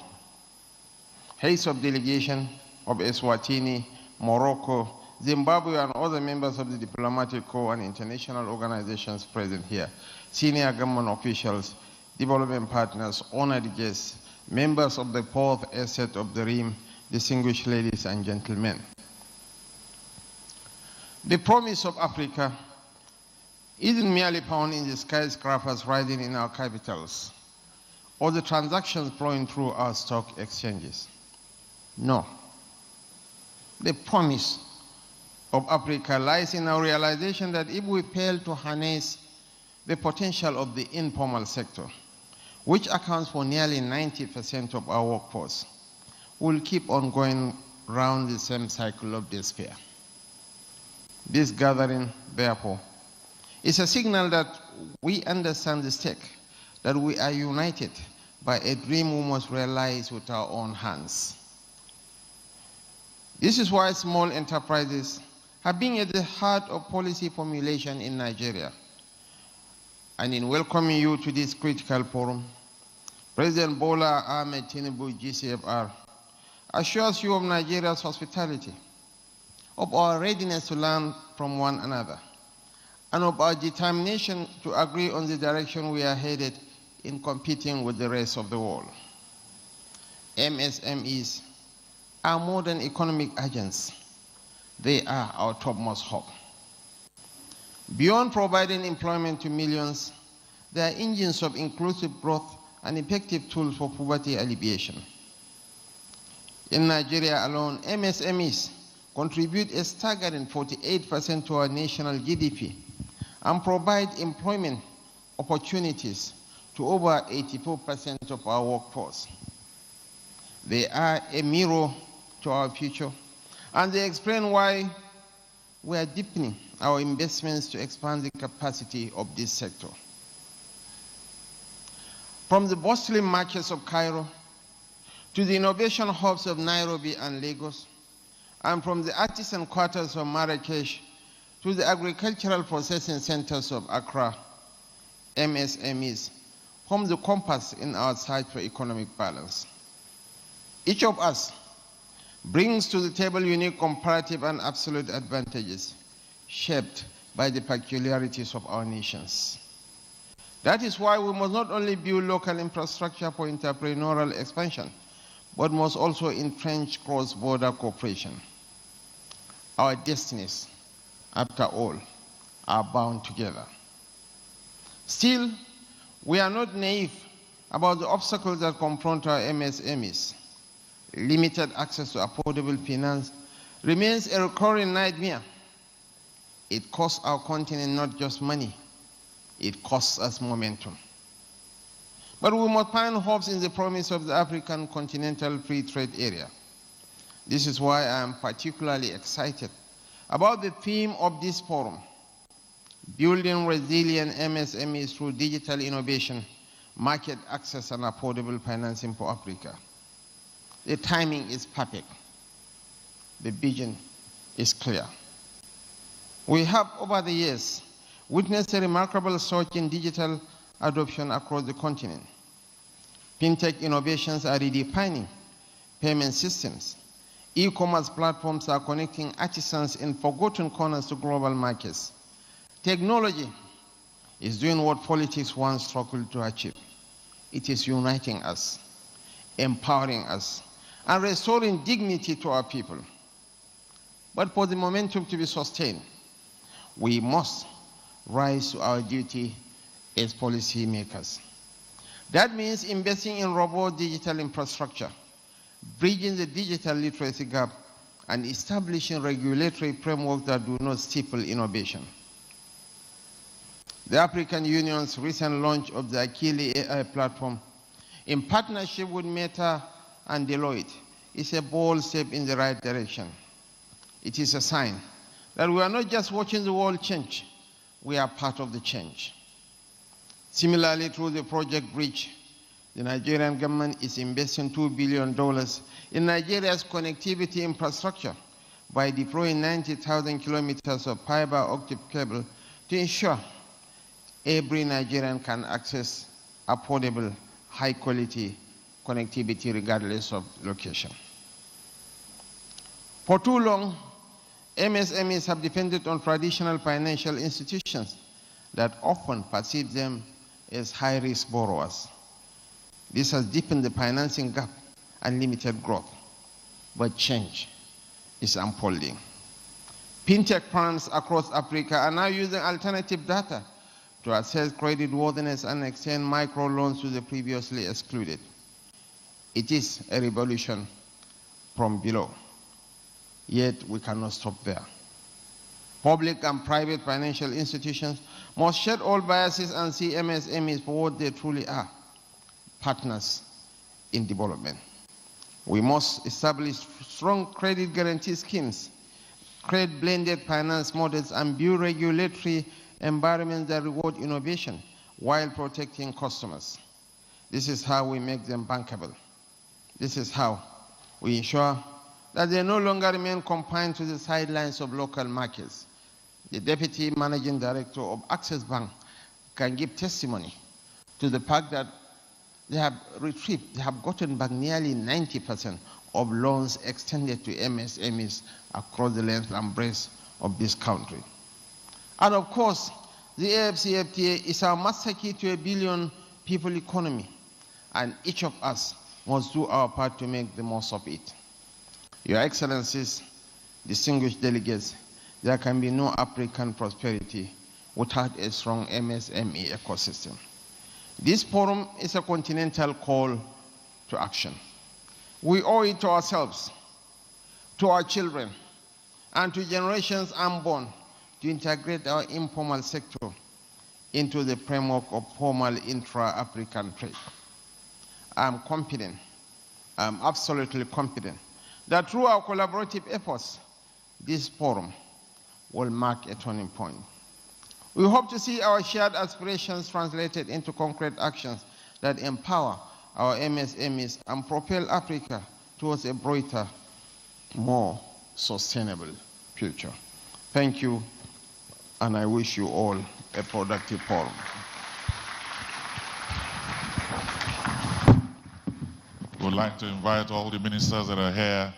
Heads of delegation of Eswatini, Morocco, Zimbabwe, and other members of the diplomatic corps and international organizations present here, senior government officials, development partners, honored guests, members of the fourth estate of the Rim, distinguished ladies and gentlemen. The promise of Africa isn't merely found in the skyscrapers rising in our capitals or the transactions flowing through our stock exchanges. No. The promise of Africa lies in our realization that if we fail to harness the potential of the informal sector, which accounts for nearly 90% of our workforce, we'll keep on going round the same cycle of despair. This gathering, therefore, is a signal that we understand the stake, that we are united by a dream we must realize with our own hands. This is why small enterprises have been at the heart of policy formulation in Nigeria. And in welcoming you to this critical forum, President Bola Ahmed Tinubu, GCFR, assures you of Nigeria's hospitality, of our readiness to learn from one another, and of our determination to agree on the direction we are headed in competing with the rest of the world. MSMEs are more than economic agents. They are our topmost hope. Beyond providing employment to millions, they are engines of inclusive growth and effective tools for poverty alleviation. In Nigeria alone, MSMEs contribute a staggering 48% to our national GDP and provide employment opportunities to over 84% of our workforce. They are a mirror to our future, and they explain why we are deepening our investments to expand the capacity of this sector. From the bustling markets of Cairo to the innovation hubs of Nairobi and Lagos, and from the artisan quarters of Marrakesh to the agricultural processing centers of Accra, MSMEs, form the compass in our search for economic balance. Each of us brings to the table unique comparative and absolute advantages shaped by the peculiarities of our nations. That is why we must not only build local infrastructure for entrepreneurial expansion, but must also entrench cross-border cooperation. Our destinies, after all, are bound together. Still, we are not naive about the obstacles that confront our MSMEs. Limited access to affordable finance remains a recurring nightmare. It costs our continent not just money, it costs us momentum. But we must find hopes in the promise of the African Continental Free Trade Area. This is why I am particularly excited about the theme of this forum, building resilient MSMEs through digital innovation, market access, and affordable financing for Africa. The timing is perfect. The vision is clear. We have, over the years, witnessed a remarkable surge in digital adoption across the continent. Fintech innovations are redefining payment systems. E-commerce platforms are connecting artisans in forgotten corners to global markets. Technology is doing what politics once struggled to achieve. It is uniting us, empowering us, and restoring dignity to our people. But for the momentum to be sustained, we must rise to our duty as policy makers. That means investing in robust digital infrastructure, bridging the digital literacy gap, and establishing regulatory frameworks that do not stifle innovation. The African Union's recent launch of the Akili AI platform, in partnership with Meta and Deloitte, is a bold step in the right direction. It is a sign that we are not just watching the world change, we are part of the change. Similarly, through the Project Bridge, the Nigerian government is investing $2 billion in Nigeria's connectivity infrastructure by deploying 90,000 kilometers of fiber optic cable to ensure every Nigerian can access affordable, high-quality connectivity regardless of location. For too long, MSMEs have depended on traditional financial institutions that often perceive them as high-risk borrowers. This has deepened the financing gap and limited growth, but change is unfolding. Fintech firms across Africa are now using alternative data to assess creditworthiness and extend microloans to the previously excluded. It is a revolution from below, yet we cannot stop there. Public and private financial institutions must shed all biases and see MSMEs for what they truly are, partners in development. We must establish strong credit guarantee schemes, create blended finance models, and build regulatory environments that reward innovation while protecting customers. This is how we make them bankable. This is how we ensure that they no longer remain confined to the sidelines of local markets. The Deputy Managing Director of Access Bank can give testimony to the fact that they have gotten back nearly 90% of loans extended to MSMEs across the length and breadth of this country. And of course, the AFCFTA is our master key to a billion people economy, and each of us must do our part to make the most of it. Your Excellencies, distinguished delegates, there can be no African prosperity without a strong MSME ecosystem. This forum is a continental call to action. We owe it to ourselves, to our children, and to generations unborn to integrate our informal sector into the framework of formal intra-African trade. I'm confident, I'm absolutely confident, that through our collaborative efforts, this forum will mark a turning point. We hope to see our shared aspirations translated into concrete actions that empower our MSMEs and propel Africa towards a brighter, more sustainable future. Thank you, and I wish you all a productive forum. would like to invite all the ministers that are here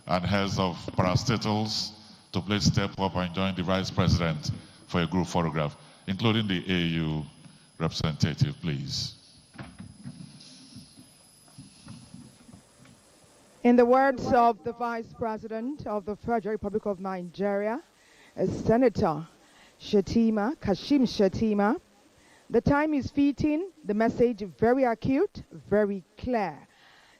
and heads of parastatals to please step up and join the Vice President for a group photograph, including the AU representative, please. In the words of the Vice President of the Federal Republic of Nigeria, Senator Kashim Shettima, the time is fitting, the message very acute, very clear.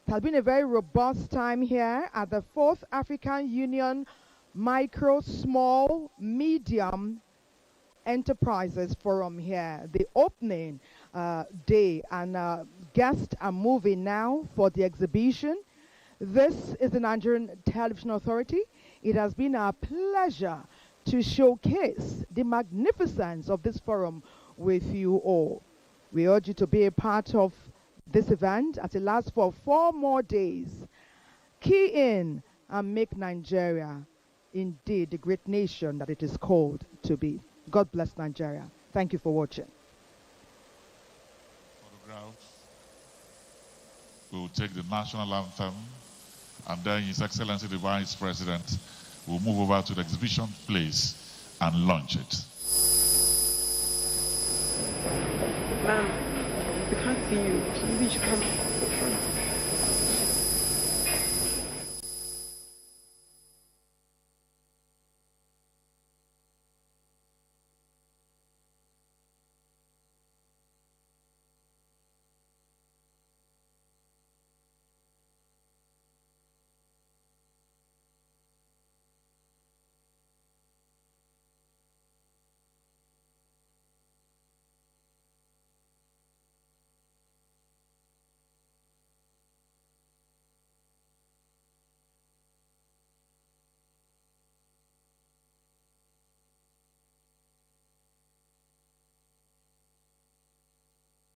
It has been a very robust time here at the 4th African Union Micro, Small, Medium Enterprises Forum here. The opening day and guests are moving now for the exhibition. This is the Nigerian Television Authority. It has been our pleasure to showcase the magnificence of this forum with you all. We urge you to be a part of this event as it lasts for 4 more days. Key in and make Nigeria indeed the great nation that it is called to be. God bless Nigeria. Thank you for watching. We will take the national anthem, and then His Excellency the Vice President will move over to the exhibition place and launch it. Ma'am, we can't see you. Maybe you should come.